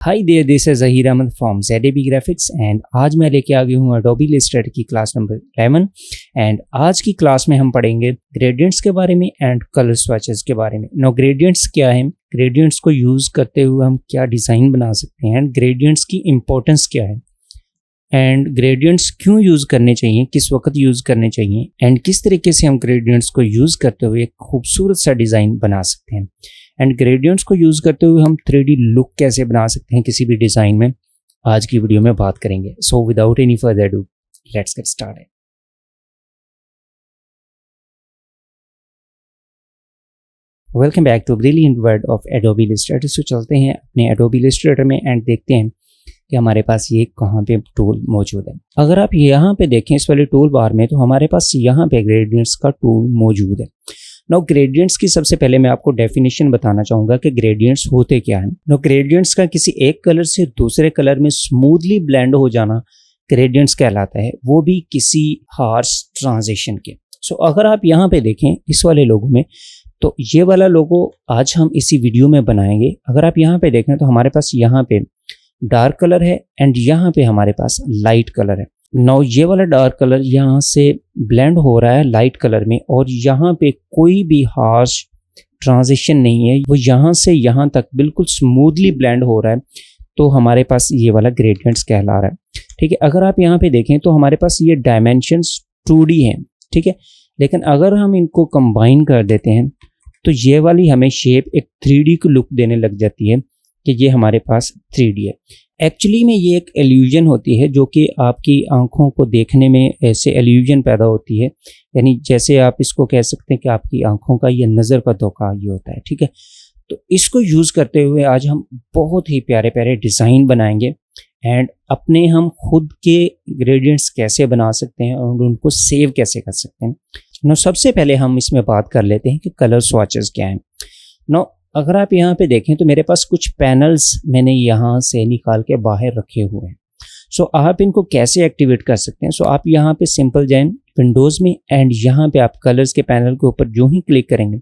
Hi there, this is Zaheer Ahmed from ZAB graphics and आज मैं लेके आ गई हूँ एडोबी इलस्ट्रेटर की क्लास नंबर 11 एंड आज की क्लास में हम पढ़ेंगे ग्रेडियंट्स के बारे में एंड कलर स्वैचेस के बारे में। नो ग्रेडियंट्स क्या है, ग्रेडियंट्स को यूज़ करते हुए हम क्या डिज़ाइन बना सकते हैं एंड ग्रेडियंट्स की इम्पोर्टेंस क्या है एंड ग्रेडियंट्स क्यों यूज़ करने चाहिए, किस वक्त यूज़ करने चाहिए एंड किस तरीके से हम ग्रेडियंट्स को यूज़ करते हुए एक खूबसूरत सा डिज़ाइन बना सकते हैं एंड ग्रेडियंट्स को यूज़ करते हुए हम 3D लुक कैसे बना सकते हैं किसी भी डिज़ाइन में, आज की वीडियो में बात करेंगे। So without any further do let's get started. Welcome back to brilliant world of Adobe Illustrator. So चलते हैं अपने एडोबी इलस्ट्रेटर में एंड देखते हैं कि हमारे पास ये कहाँ पे टूल मौजूद है। अगर आप यहाँ पे देखें इस वाले टूल बार में, तो हमारे पास यहाँ पे ग्रेडियंट्स का टूल मौजूद है। नो ग्रेडियंट्स की सबसे पहले मैं आपको डेफिनेशन बताना चाहूँगा कि ग्रेडियंट्स होते क्या हैं। नो ग्रेडियंट्स का किसी एक कलर से दूसरे कलर में स्मूथली ब्लेंड हो जाना ग्रेडियंट्स कहलाता है, वो भी किसी हार्श ट्रांजिशन के। सो अगर आप यहाँ पे देखें इस वाले लोगो में, तो ये वाला लोगो आज हम इसी वीडियो में बनाएंगे। अगर आप यहाँ पे देखें तो हमारे पास यहाँ पे डार्क कलर है एंड यहाँ पे हमारे पास लाइट कलर है। नाउ ये वाला डार्क कलर यहाँ से ब्लेंड हो रहा है लाइट कलर में और यहाँ पे कोई भी हार्श ट्रांजिशन नहीं है, वो यहाँ से यहाँ तक बिल्कुल स्मूथली ब्लेंड हो रहा है, तो हमारे पास ये वाला ग्रेडियंट्स कहला रहा है। ठीक है, अगर आप यहाँ पे देखें तो हमारे पास ये डायमेंशंस 2D हैं। ठीक है, लेकिन अगर हम इनको कंबाइन कर देते हैं तो ये वाली हमें शेप एक 3D की लुक देने लग जाती है कि ये हमारे पास 3D है। एक्चुअली में ये एक एल्यूजन होती है जो कि आपकी आंखों को देखने में ऐसे एल्यूजन पैदा होती है, यानी जैसे आप इसको कह सकते हैं कि आपकी आंखों का ये नज़र का धोखा ये होता है। ठीक है, तो इसको यूज़ करते हुए आज हम बहुत ही प्यारे प्यारे डिज़ाइन बनाएंगे एंड अपने हम खुद के ग्रेडियंट्स कैसे बना सकते हैं और उनको सेव कैसे कर सकते हैं। नो सबसे पहले हम इसमें बात कर लेते हैं कि कलर स्वैचेस क्या हैं। नो अगर आप यहाँ पे देखें तो मेरे पास कुछ पैनल्स मैंने यहाँ से निकाल के बाहर रखे हुए हैं। सो आप इनको कैसे एक्टिवेट कर सकते हैं। सो आप यहाँ पे सिंपल जाएं विंडोज़ में एंड यहाँ पे आप कलर्स के पैनल के ऊपर जो ही क्लिक करेंगे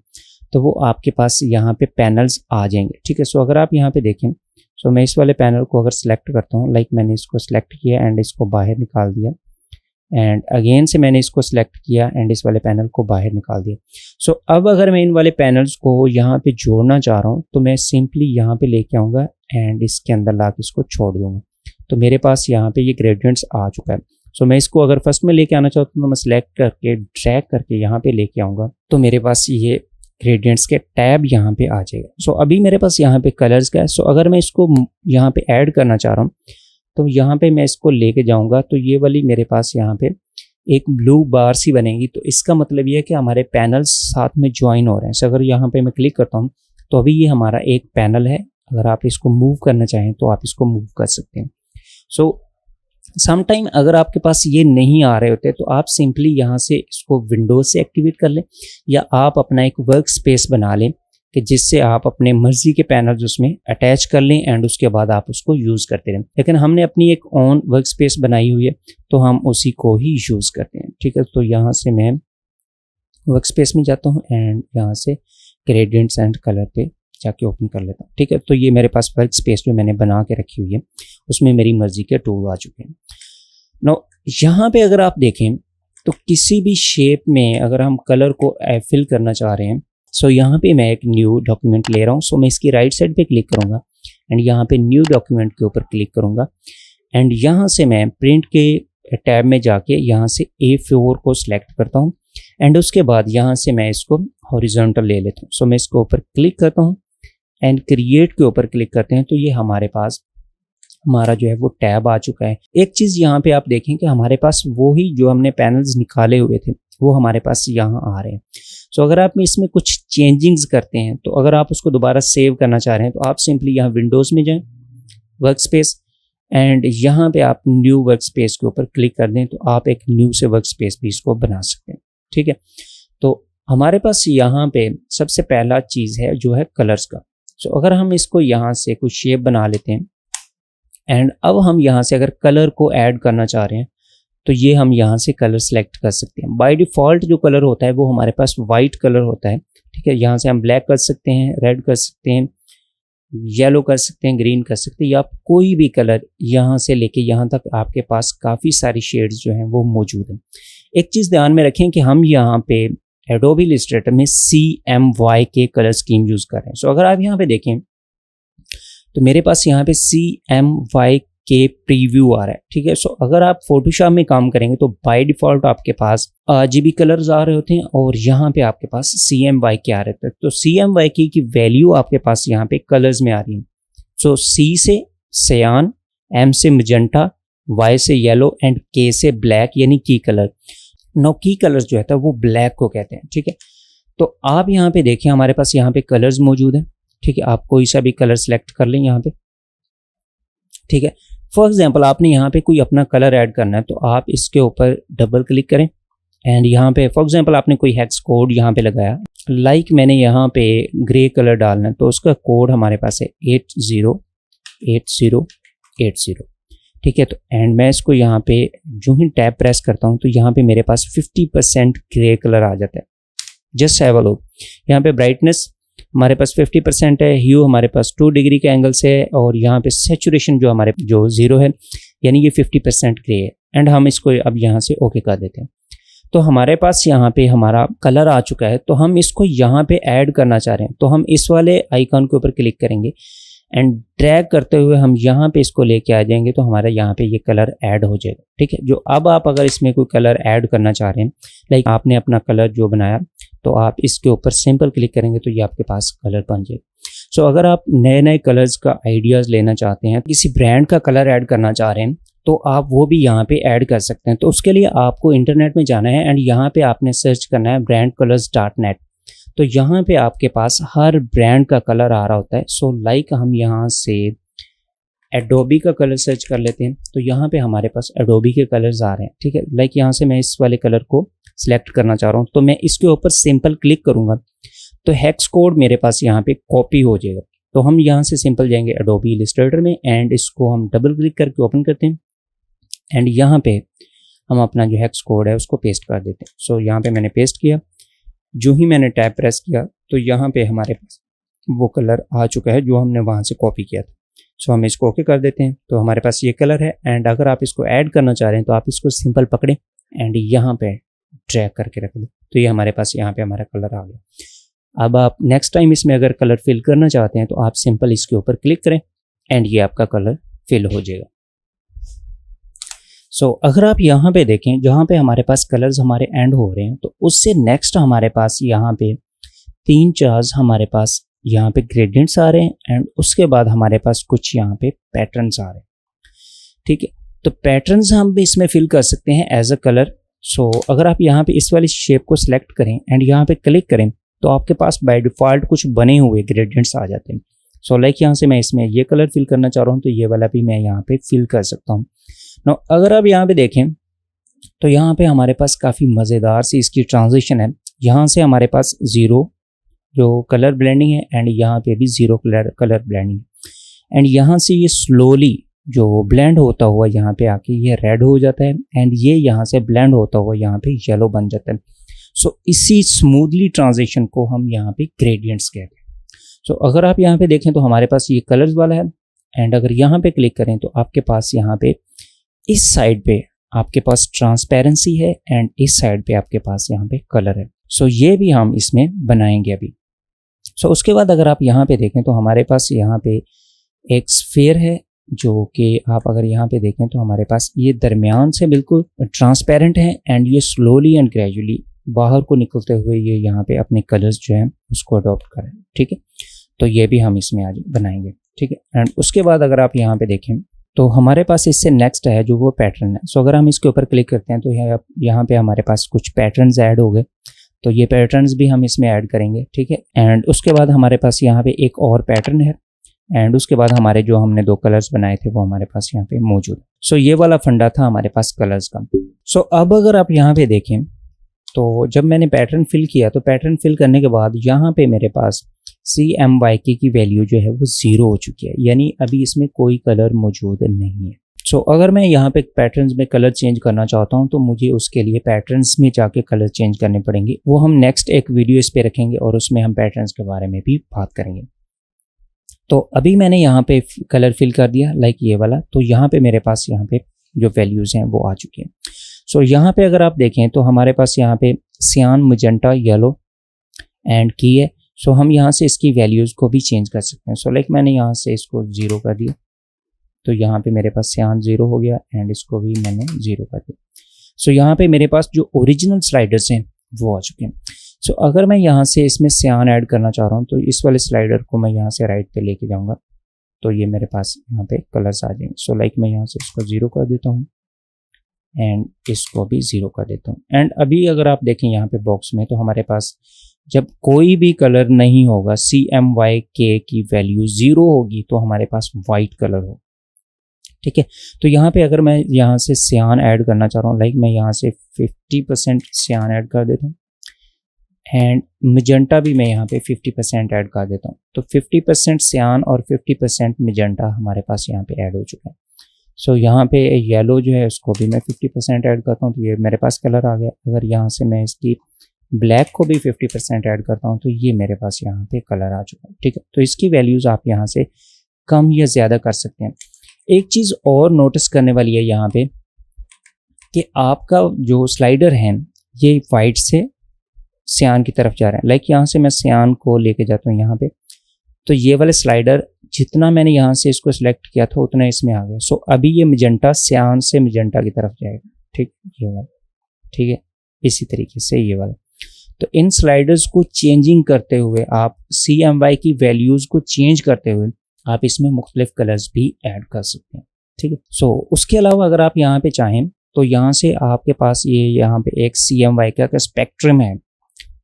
तो वो आपके पास यहाँ पे पैनल्स आ जाएंगे। ठीक है, सो अगर आप यहाँ पे देखें, सो मैं इस वाले पैनल को अगर सिलेक्ट करता हूँ, लाइक मैंने इसको सिलेक्ट किया एंड इसको बाहर निकाल दिया एंड अगेन से मैंने इसको सिलेक्ट किया एंड इस वाले पैनल को बाहर निकाल दिया। सो अब अगर मैं इन वाले पैनल्स को यहाँ पे जोड़ना चाह रहा हूँ तो मैं सिंपली यहाँ पे लेके आऊँगा एंड इसके अंदर ला के इसको छोड़ दूँगा, तो मेरे पास यहाँ पे ये ग्रेडियंट्स आ चुका है। सो मैं इसको अगर फर्स्ट में लेके आना चाहता हूँ तो मैं सिलेक्ट करके ड्रैग करके यहाँ पे लेके आऊँगा तो मेरे पास ये ग्रेडियंट्स के टैब यहाँ पे आ जाएगा। सो अभी मेरे पास यहाँ पे कलर्स का है। सो अगर मैं इसको यहाँ पे ऐड करना चाह रहा हूँ तो यहाँ पे मैं इसको लेके जाऊँगा तो ये वाली मेरे पास यहाँ पे एक ब्लू बार सी बनेगी, तो इसका मतलब ये है कि हमारे पैनल्स साथ में ज्वाइन हो रहे हैं। सो अगर यहाँ पे मैं क्लिक करता हूँ तो अभी ये हमारा एक पैनल है। अगर आप इसको मूव करना चाहें तो आप इसको मूव कर सकते हैं। सो समटाइम अगर आपके पास ये नहीं आ रहे होते तो आप सिंपली यहाँ से इसको विंडोज से एक्टिवेट कर लें या आप अपना एक वर्क स्पेस बना लें कि जिससे आप अपने मर्जी के पैनल्स उसमें अटैच कर लें एंड उसके बाद आप उसको यूज़ करते रहें। लेकिन हमने अपनी एक ऑन वर्क स्पेस बनाई हुई है तो हम उसी को ही यूज़ करते हैं। ठीक है, तो यहाँ से मैं वर्क स्पेस में जाता हूँ एंड यहाँ से ग्रेडियंट्स एंड कलर पे जाके ओपन कर लेता हूँ। ठीक है, तो ये मेरे पास वर्क स्पेस जो मैंने बना के रखी हुई है उसमें मेरी मर्जी के टूल आ चुके हैं। नो यहाँ पे अगर आप देखें तो किसी भी शेप में अगर हम कलर को फिल करना चाह रहे हैं, सो यहाँ पे मैं एक न्यू डॉक्यूमेंट ले रहा हूँ। सो मैं इसकी राइट साइड पे क्लिक करूँगा एंड यहाँ पे न्यू डॉक्यूमेंट के ऊपर क्लिक करूँगा एंड यहाँ से मैं प्रिंट के टैब में जाके यहाँ से A4 को सिलेक्ट करता हूँ एंड उसके बाद यहाँ से मैं इसको हॉरिजॉन्टल ले लेता हूँ। सो मैं इसको ऊपर क्लिक करता हूँ एंड क्रिएट के ऊपर क्लिक करते हैं तो ये हमारे पास हमारा जो है वो टैब आ चुका है। एक चीज़ यहाँ पे आप देखें कि हमारे पास वो ही जो हमने पैनल्स निकाले हुए थे वो हमारे पास यहाँ आ रहे हैं। सो अगर आप इसमें कुछ चेंजिंग्स करते हैं तो अगर आप उसको दोबारा सेव करना चाह रहे हैं तो आप सिंपली यहाँ विंडोज़ में जाएं, वर्क स्पेस एंड यहाँ पे आप न्यू वर्क स्पेस के ऊपर क्लिक कर दें तो आप एक न्यू से वर्क स्पेस भी इसको बना सकते हैं। ठीक है, तो हमारे पास यहाँ पे सबसे पहला चीज़ है जो है कलर्स का। सो अगर हम इसको यहाँ से कुछ शेप बना लेते हैं एंड अब हम यहाँ से अगर कलर को ऐड करना चाह रहे हैं तो ये हम यहाँ से कलर सेलेक्ट कर सकते हैं। बाय डिफ़ॉल्ट जो कलर होता है वो हमारे पास वाइट कलर होता है। ठीक है, यहाँ से हम ब्लैक कर सकते हैं, रेड कर सकते हैं, येलो कर सकते हैं, ग्रीन कर सकते हैं, या आप कोई भी कलर यहाँ से लेके यहाँ तक आपके पास काफ़ी सारी शेड्स जो हैं वो मौजूद हैं। एक चीज़ ध्यान में रखें कि हम यहाँ पे एडोबी इलस्ट्रेटर में CMY के कलर स्कीम यूज़ कर रहे हैं। सो अगर आप यहाँ पे देखें तो मेरे पास यहाँ पे CMY के प्रीव्यू आ रहा है, ठीक है। सो अगर आप फोटोशॉप में काम करेंगे तो बाय डिफ़ॉल्ट आपके पास RGB कलर्स आ रहे होते हैं और यहाँ पे आपके पास CMY के आ रहे थे। तो CMY की वैल्यू आपके पास यहाँ पे कलर्स में आ रही है। सो C से सियान, M से मजेंटा, Y से येलो एंड K से ब्लैक, यानी की कलर। नो की कलर्स जो है वो ब्लैक को कहते हैं, ठीक है। तो आप यहाँ पे देखिए हमारे पास यहाँ पे कलर्स मौजूद हैं, ठीक है। आप कोई सा भी कलर सेलेक्ट कर लें यहाँ पे, ठीक है। फॉर एग्जांपल आपने यहाँ पे कोई अपना कलर ऐड करना है तो आप इसके ऊपर डबल क्लिक करें एंड यहाँ पे फॉर एग्जांपल आपने कोई हेक्स कोड यहाँ पे लगाया, लाइक मैंने यहाँ पे ग्रे कलर डालना है तो उसका कोड हमारे पास है 808080, ठीक है। तो एंड मैं इसको यहाँ पे जो ही टैब प्रेस करता हूँ तो यहाँ पे मेरे पास 50% ग्रे कलर आ जाता है। जस्ट हैव अ लुक, यहाँ पे ब्राइटनेस हमारे पास 50% है, ह्यू हमारे पास 2 डिग्री के एंगल से है और यहाँ पे सैचुरेशन जो हमारे जो 0 है, यानी ये 50% ग्रे है। एंड हम इसको अब यहाँ से ओके कर देते हैं। तो हमारे पास यहाँ पे हमारा कलर आ चुका है, तो हम इसको यहाँ पे ऐड करना चाह रहे हैं तो हम इस वाले आइकॉन के ऊपर क्लिक करेंगे एंड ड्रैग करते हुए हम यहाँ पे इसको लेके आ जाएंगे तो हमारा यहाँ पे ये कलर ऐड हो जाएगा, ठीक है। जो अब आप अगर इसमें कोई कलर ऐड करना चाह रहे हैं, लाइक आपने अपना कलर जो बनाया तो आप इसके ऊपर सिंपल क्लिक करेंगे तो ये आपके पास कलर बन जाएगा। सो अगर आप नए नए कलर्स का आइडियाज़ लेना चाहते हैं, किसी ब्रांड का कलर ऐड करना चाह रहे हैं तो आप वो भी यहाँ पे ऐड कर सकते हैं। तो उसके लिए आपको इंटरनेट में जाना है एंड यहाँ पे आपने सर्च करना है brandcolors.net। तो यहाँ पे आपके पास हर ब्रांड का कलर आ रहा होता है। सो लाइक हम यहाँ से एडोबी का कलर सर्च कर लेते हैं तो यहाँ पे हमारे पास एडोबी के कलर्स आ रहे हैं, ठीक है। लाइक यहाँ से मैं इस वाले कलर को सिलेक्ट करना चाह रहा हूँ तो मैं इसके ऊपर सिंपल क्लिक करूँगा तो हेक्स कोड मेरे पास यहाँ पे कॉपी हो जाएगा। तो हम यहाँ से सिंपल जाएंगे एडोबी इलस्ट्रेटर में एंड इसको हम डबल क्लिक करके ओपन करते हैं एंड यहाँ पे हम अपना जो हेक्स कोड है उसको पेस्ट कर देते हैं। सो यहाँ पे मैंने पेस्ट किया, जो ही मैंने टैब प्रेस किया तो यहाँ पे हमारे पास वो कलर आ चुका है जो हमने वहाँ से कॉपी किया था। सो हम इसको ओके कर देते हैं तो हमारे पास ये कलर है एंड अगर आप इसको ऐड करना चाह रहे हैं तो आप इसको सिंपल पकड़ें एंड यहाँ पे ड्रैग करके रख दें तो ये हमारे पास यहाँ पे हमारा कलर आ गया। अब आप नेक्स्ट टाइम इसमें अगर कलर फिल करना चाहते हैं तो आप सिंपल इसके ऊपर क्लिक करें एंड ये आपका कलर फिल हो जाएगा। सो अगर आप यहाँ पे देखें जहाँ पे हमारे पास कलर्स हमारे एंड हो रहे हैं तो उससे नेक्स्ट हमारे पास यहाँ पे 3-4 हमारे पास यहाँ पे ग्रेडियंट्स आ रहे हैं एंड उसके बाद हमारे पास कुछ यहाँ पे पैटर्न्स आ रहे हैं, ठीक है। तो पैटर्न्स हम भी इसमें फिल कर सकते हैं एज अ कलर। सो अगर आप यहाँ पे इस वाली शेप को सिलेक्ट करें एंड यहाँ पे क्लिक करें तो आपके पास बाय डिफ़ॉल्ट कुछ बने हुए ग्रेडियंट्स आ जाते हैं। सो लाइक यहाँ से मैं इसमें ये कलर फिल करना चाह रहा हूँ तो ये वाला भी मैं यहाँ पे फिल कर सकता हूँ। नो अगर आप यहाँ पे देखें तो यहाँ पे हमारे पास काफ़ी मज़ेदार सी इसकी ट्रांजिशन है। यहाँ से हमारे पास 0 जो कलर ब्लेंडिंग है एंड यहाँ पे भी 0 कलर ब्लेंडिंग एंड यहाँ से ये स्लोली जो ब्लेंड होता हुआ यहाँ पे आके ये रेड हो जाता है एंड ये यहाँ से ब्लेंड होता हुआ यहाँ पे येलो बन जाता है। सो इसी स्मूथली ट्रांजिशन को हम यहाँ पे ग्रेडियंट्स कहते हैं। सो अगर आप यहाँ पे देखें तो हमारे पास ये कलर्स वाला है एंड अगर यहाँ पे क्लिक करें तो आपके पास यहाँ पे इस साइड पे आपके पास ट्रांसपेरेंसी है एंड इस साइड पे आपके पास यहाँ पे कलर है। सो ये भी हम इसमें बनाएंगे अभी। सो उसके बाद अगर आप यहाँ पे देखें तो हमारे पास यहाँ पे एक स्फीयर है जो कि आप अगर यहाँ पे देखें तो हमारे पास ये दरमियान से बिल्कुल ट्रांसपेरेंट है एंड ये स्लोली एंड ग्रेजुअली बाहर को निकलते हुए ये यहाँ पे अपने कलर्स जो हैं उसको अडॉप्ट करें, ठीक है। तो ये भी हम इसमें आज बनाएंगे, ठीक है। एंड उसके बाद अगर आप यहाँ पे देखें तो हमारे पास इससे नेक्स्ट है जो वो पैटर्न है। सो अगर हम इसके ऊपर क्लिक करते हैं तो यहाँ पे हमारे पास कुछ पैटर्न्स ऐड हो गए तो ये पैटर्न्स भी हम इसमें ऐड करेंगे, ठीक है। एंड उसके बाद हमारे पास यहाँ पे एक और पैटर्न है एंड उसके बाद हमारे जो हमने 2 कलर्स बनाए थे वो हमारे पास यहाँ पे मौजूद है। सो ये वाला फंडा था हमारे पास कलर्स का। सो अब अगर आप यहाँ पे देखें तो जब मैंने पैटर्न फिल किया तो पैटर्न फिल करने के बाद यहाँ पे मेरे पास CMYK की वैल्यू जो है वो 0 हो चुकी है, यानी अभी इसमें कोई कलर मौजूद नहीं है। सो अगर मैं यहाँ पे पैटर्न्स में कलर चेंज करना चाहता हूँ तो मुझे उसके लिए पैटर्न्स में जाके कलर चेंज करने पड़ेंगे। वो हम नेक्स्ट एक वीडियो इस पे रखेंगे और उसमें हम पैटर्न्स के बारे में भी बात करेंगे। तो अभी मैंने यहाँ पे कलर फिल कर दिया लाइक ये वाला, तो यहाँ पे मेरे पास यहाँ पे जो वैल्यूज़ हैं वो आ चुके हैं। सो यहाँ पे अगर आप देखें तो हमारे पास यहाँ पे सियान, मजेंटा, येलो एंड की है। सो हम यहाँ से इसकी वैल्यूज़ को भी चेंज कर सकते हैं। सो लाइक मैंने यहाँ से इसको 0 कर दिया, तो यहाँ पे मेरे पास सियान 0 हो गया एंड इसको भी मैंने 0 कर दिया। सो यहाँ पे मेरे पास जो ओरिजिनल स्लाइडर्स हैं वो आ चुके हैं। सो अगर मैं यहाँ से इसमें सियान ऐड करना चाह रहा हूँ तो इस वाले स्लाइडर को मैं यहाँ से राइट पे लेके जाऊँगा, तो ये मेरे पास यहाँ पे कलर्स आ जाएंगे। सो लाइक मैं यहाँ से इसको 0 कर देता हूँ एंड इसको भी 0 कर देता हूँ। एंड अभी अगर आप देखें यहाँ पे बॉक्स में, तो हमारे पास जब कोई भी कलर नहीं होगा, CMYK की वैल्यू 0 होगी तो हमारे पास वाइट कलर होगा। ठीक है, तो यहाँ पे अगर मैं यहाँ से सियान ऐड करना चाह रहा हूँ, लाइक मैं यहाँ से 50% सियान ऐड कर देता हूँ एंड मजेंटा भी मैं यहाँ पे 50% ऐड कर देता हूँ। तो 50% सियान और 50% मजेंटा हमारे पास यहाँ पे ऐड हो चुका है। सो यहाँ पे येलो जो है उसको भी मैं 50% ऐड करता हूँ, तो ये मेरे पास कलर आ गया। अगर यहाँ से मैं इसकी ब्लैक को भी 50% ऐड करता हूँ तो ये मेरे पास यहाँ पे कलर आ चुका है। ठीक है, तो इसकी वैल्यूज़ आप यहाँ से कम या ज़्यादा कर सकते हैं। एक चीज़ और नोटिस करने वाली है यहाँ पे कि आपका जो स्लाइडर है ये वाइट से सियान की तरफ जा रहा है। लाइक यहाँ से मैं सियान को लेके जाता हूँ यहाँ पे, तो ये वाले स्लाइडर जितना मैंने यहाँ से इसको सिलेक्ट किया था उतना इसमें आ गया। सो अभी ये मजेंटा सियान से मजेंटा की तरफ जाएगा। ठीक, ये वाला, ठीक है, इसी तरीके से ये वाला। तो इन स्लाइडर्स को चेंजिंग करते हुए आप CMY की वैल्यूज़ को चेंज करते हुए आप इसमें मुख्तलिफ कलर्स भी ऐड कर सकते हैं। ठीक है, सो उसके अलावा अगर आप यहाँ पे चाहें तो यहाँ से आपके पास ये यहाँ पे एक CMY का स्पेक्ट्रम है,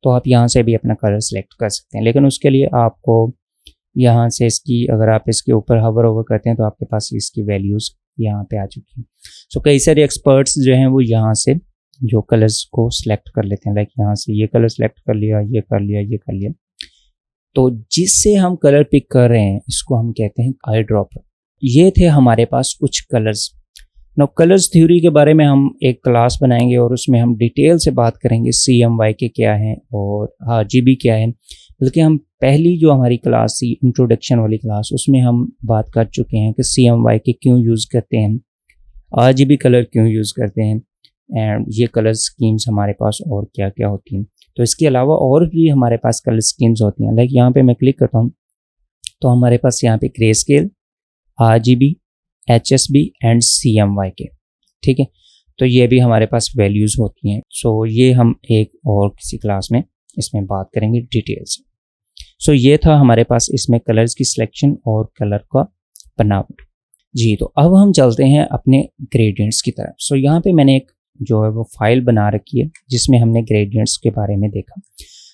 तो आप यहाँ से भी अपना कलर सेलेक्ट कर सकते हैं। लेकिन उसके लिए आपको यहाँ से इसकी, अगर आप इसके ऊपर हवर ओवर करते हैं तो आपके पास इसकी वैल्यूज़ यहाँ पे आ चुकी हैं। सो कई सारे एक्सपर्ट्स जो हैं वो यहाँ से जो कलर्स को सिलेक्ट कर लेते हैं, लाइक यहाँ से ये कलर सेलेक्ट कर लिया, ये कर लिया, ये कर लिया। तो जिससे हम कलर पिक कर रहे हैं इसको हम कहते हैं आई ड्रॉपर। ये थे हमारे पास कुछ कलर्स। नो कलर्स थ्योरी के बारे में हम एक क्लास बनाएंगे और उसमें हम डिटेल से बात करेंगे CMYK क्या है और RGB क्या है। बल्कि हम पहली जो हमारी क्लास थी इंट्रोडक्शन वाली क्लास, उसमें हम बात कर चुके हैं कि CMYK क्यों यूज़ करते हैं, RGB कलर क्यों यूज़ करते हैं एंड ये कलर स्कीम्स हमारे पास और क्या क्या होती हैं। तो इसके अलावा और भी हमारे पास कलर स्कीम्स होती हैं। लाइक यहाँ पे मैं क्लिक करता हूँ तो हमारे पास यहाँ पे grey scale, RGB, HSB and CMYK। ठीक है, तो ये भी हमारे पास वैल्यूज़ होती हैं। सो ये हम एक और किसी क्लास में इसमें बात करेंगे डिटेल से। सो ये था हमारे पास इसमें कलर्स की सिलेक्शन और कलर का बनावट। जी, तो अब हम चलते हैं अपने ग्रेडियंट्स की तरफ। सो यहाँ पे मैंने एक जो है वो फाइल बना रखी है जिसमें हमने ग्रेडियंट्स के बारे में देखा।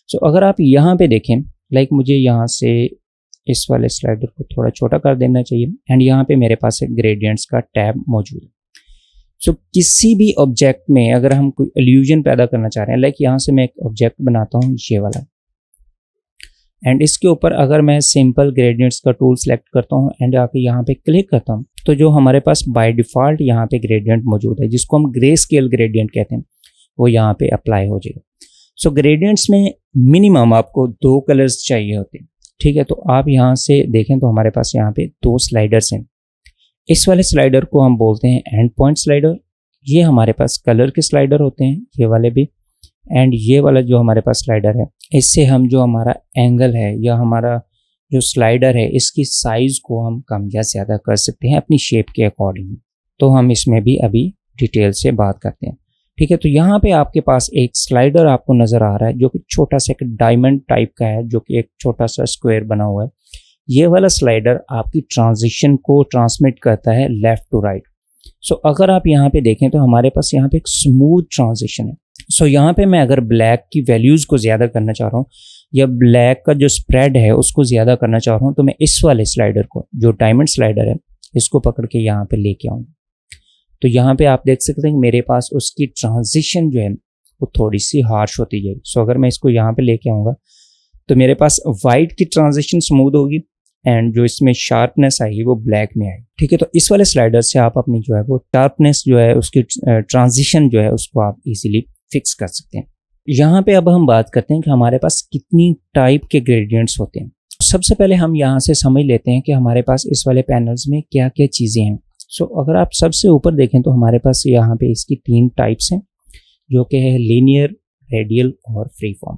सो अगर आप यहाँ पे देखें, लाइक मुझे यहाँ से इस वाले स्लाइडर को थोड़ा छोटा कर देना चाहिए एंड यहाँ पे मेरे पास एक ग्रेडियंट्स का टैब मौजूद है। सो किसी भी ऑब्जेक्ट में अगर हम कोई इल्यूजन पैदा करना चाह रहे हैं, लाइक यहाँ से मैं एक ऑब्जेक्ट बनाता हूँ ये वाला एंड इसके ऊपर अगर मैं सिंपल ग्रेडियंट्स का टूल सेलेक्ट करता हूँ एंड आके यहाँ पे क्लिक करता हूँ तो जो हमारे पास बाय डिफ़ॉल्ट यहाँ पे ग्रेडियंट मौजूद है जिसको हम ग्रे स्केल ग्रेडियंट कहते हैं वो यहाँ पे अप्लाई हो जाएगा। सो ग्रेडियंट्स में मिनिमम आपको 2 कलर्स चाहिए होते हैं। ठीक है, तो आप यहाँ से देखें तो हमारे पास यहाँ पे 2 स्लाइडर्स हैं। इस वाले स्लाइडर को हम बोलते हैं एंड पॉइंट स्लाइडर। ये हमारे पास कलर के स्लाइडर होते हैं, ये वाले भी। एंड ये वाला जो हमारे पास स्लाइडर है, इससे हम जो हमारा एंगल है या हमारा जो स्लाइडर है इसकी साइज़ को हम कम या ज़्यादा कर सकते हैं अपनी शेप के अकॉर्डिंग। तो हम इसमें भी अभी डिटेल से बात करते हैं। ठीक है, तो यहाँ पे आपके पास एक स्लाइडर आपको नज़र आ रहा है जो कि छोटा सा एक डायमंड टाइप का है, जो कि एक छोटा सा स्क्वायर बना हुआ है। ये वाला स्लाइडर आपकी ट्रांजिशन को ट्रांसमिट करता है लेफ़्ट टू राइट। सो अगर आप यहाँ पे देखें तो हमारे पास यहाँ पे एक स्मूथ ट्रांजिशन है। सो यहाँ पे मैं अगर ब्लैक की वैल्यूज़ को ज़्यादा करना चाह रहा हूँ या ब्लैक का जो स्प्रेड है उसको ज़्यादा करना चाह रहा हूँ तो मैं इस वाले स्लाइडर को, जो डायमंड स्लाइडर है, इसको पकड़ के यहाँ पे लेके आऊँगा। तो यहाँ पे आप देख सकते हैं कि मेरे पास उसकी ट्रांजिशन जो है वो थोड़ी सी हार्श होती है। सो अगर मैं इसको यहाँ पे लेके आऊँगा तो मेरे पास वाइट की ट्रांजिशन स्मूथ होगी एंड जो इसमें शार्पनेस आएगी वो ब्लैक में आएगी। ठीक है, तो इस वाले स्लाइडर से आप अपनी जो है वो शार्पनेस जो है उसकी ट्रांजिशन जो है उसको आप इजीली फिक्स कर सकते हैं। यहाँ पे अब हम बात करते हैं कि हमारे पास कितनी टाइप के ग्रेडियंट्स होते हैं। सबसे पहले हम यहाँ से समझ लेते हैं कि हमारे पास इस वाले पैनल्स में क्या क्या चीज़ें हैं। सो अगर आप सबसे ऊपर देखें तो हमारे पास यहाँ पे इसकी 3 टाइप्स हैं, जो कि है लीनियर, रेडियल और फ्री फॉर्म।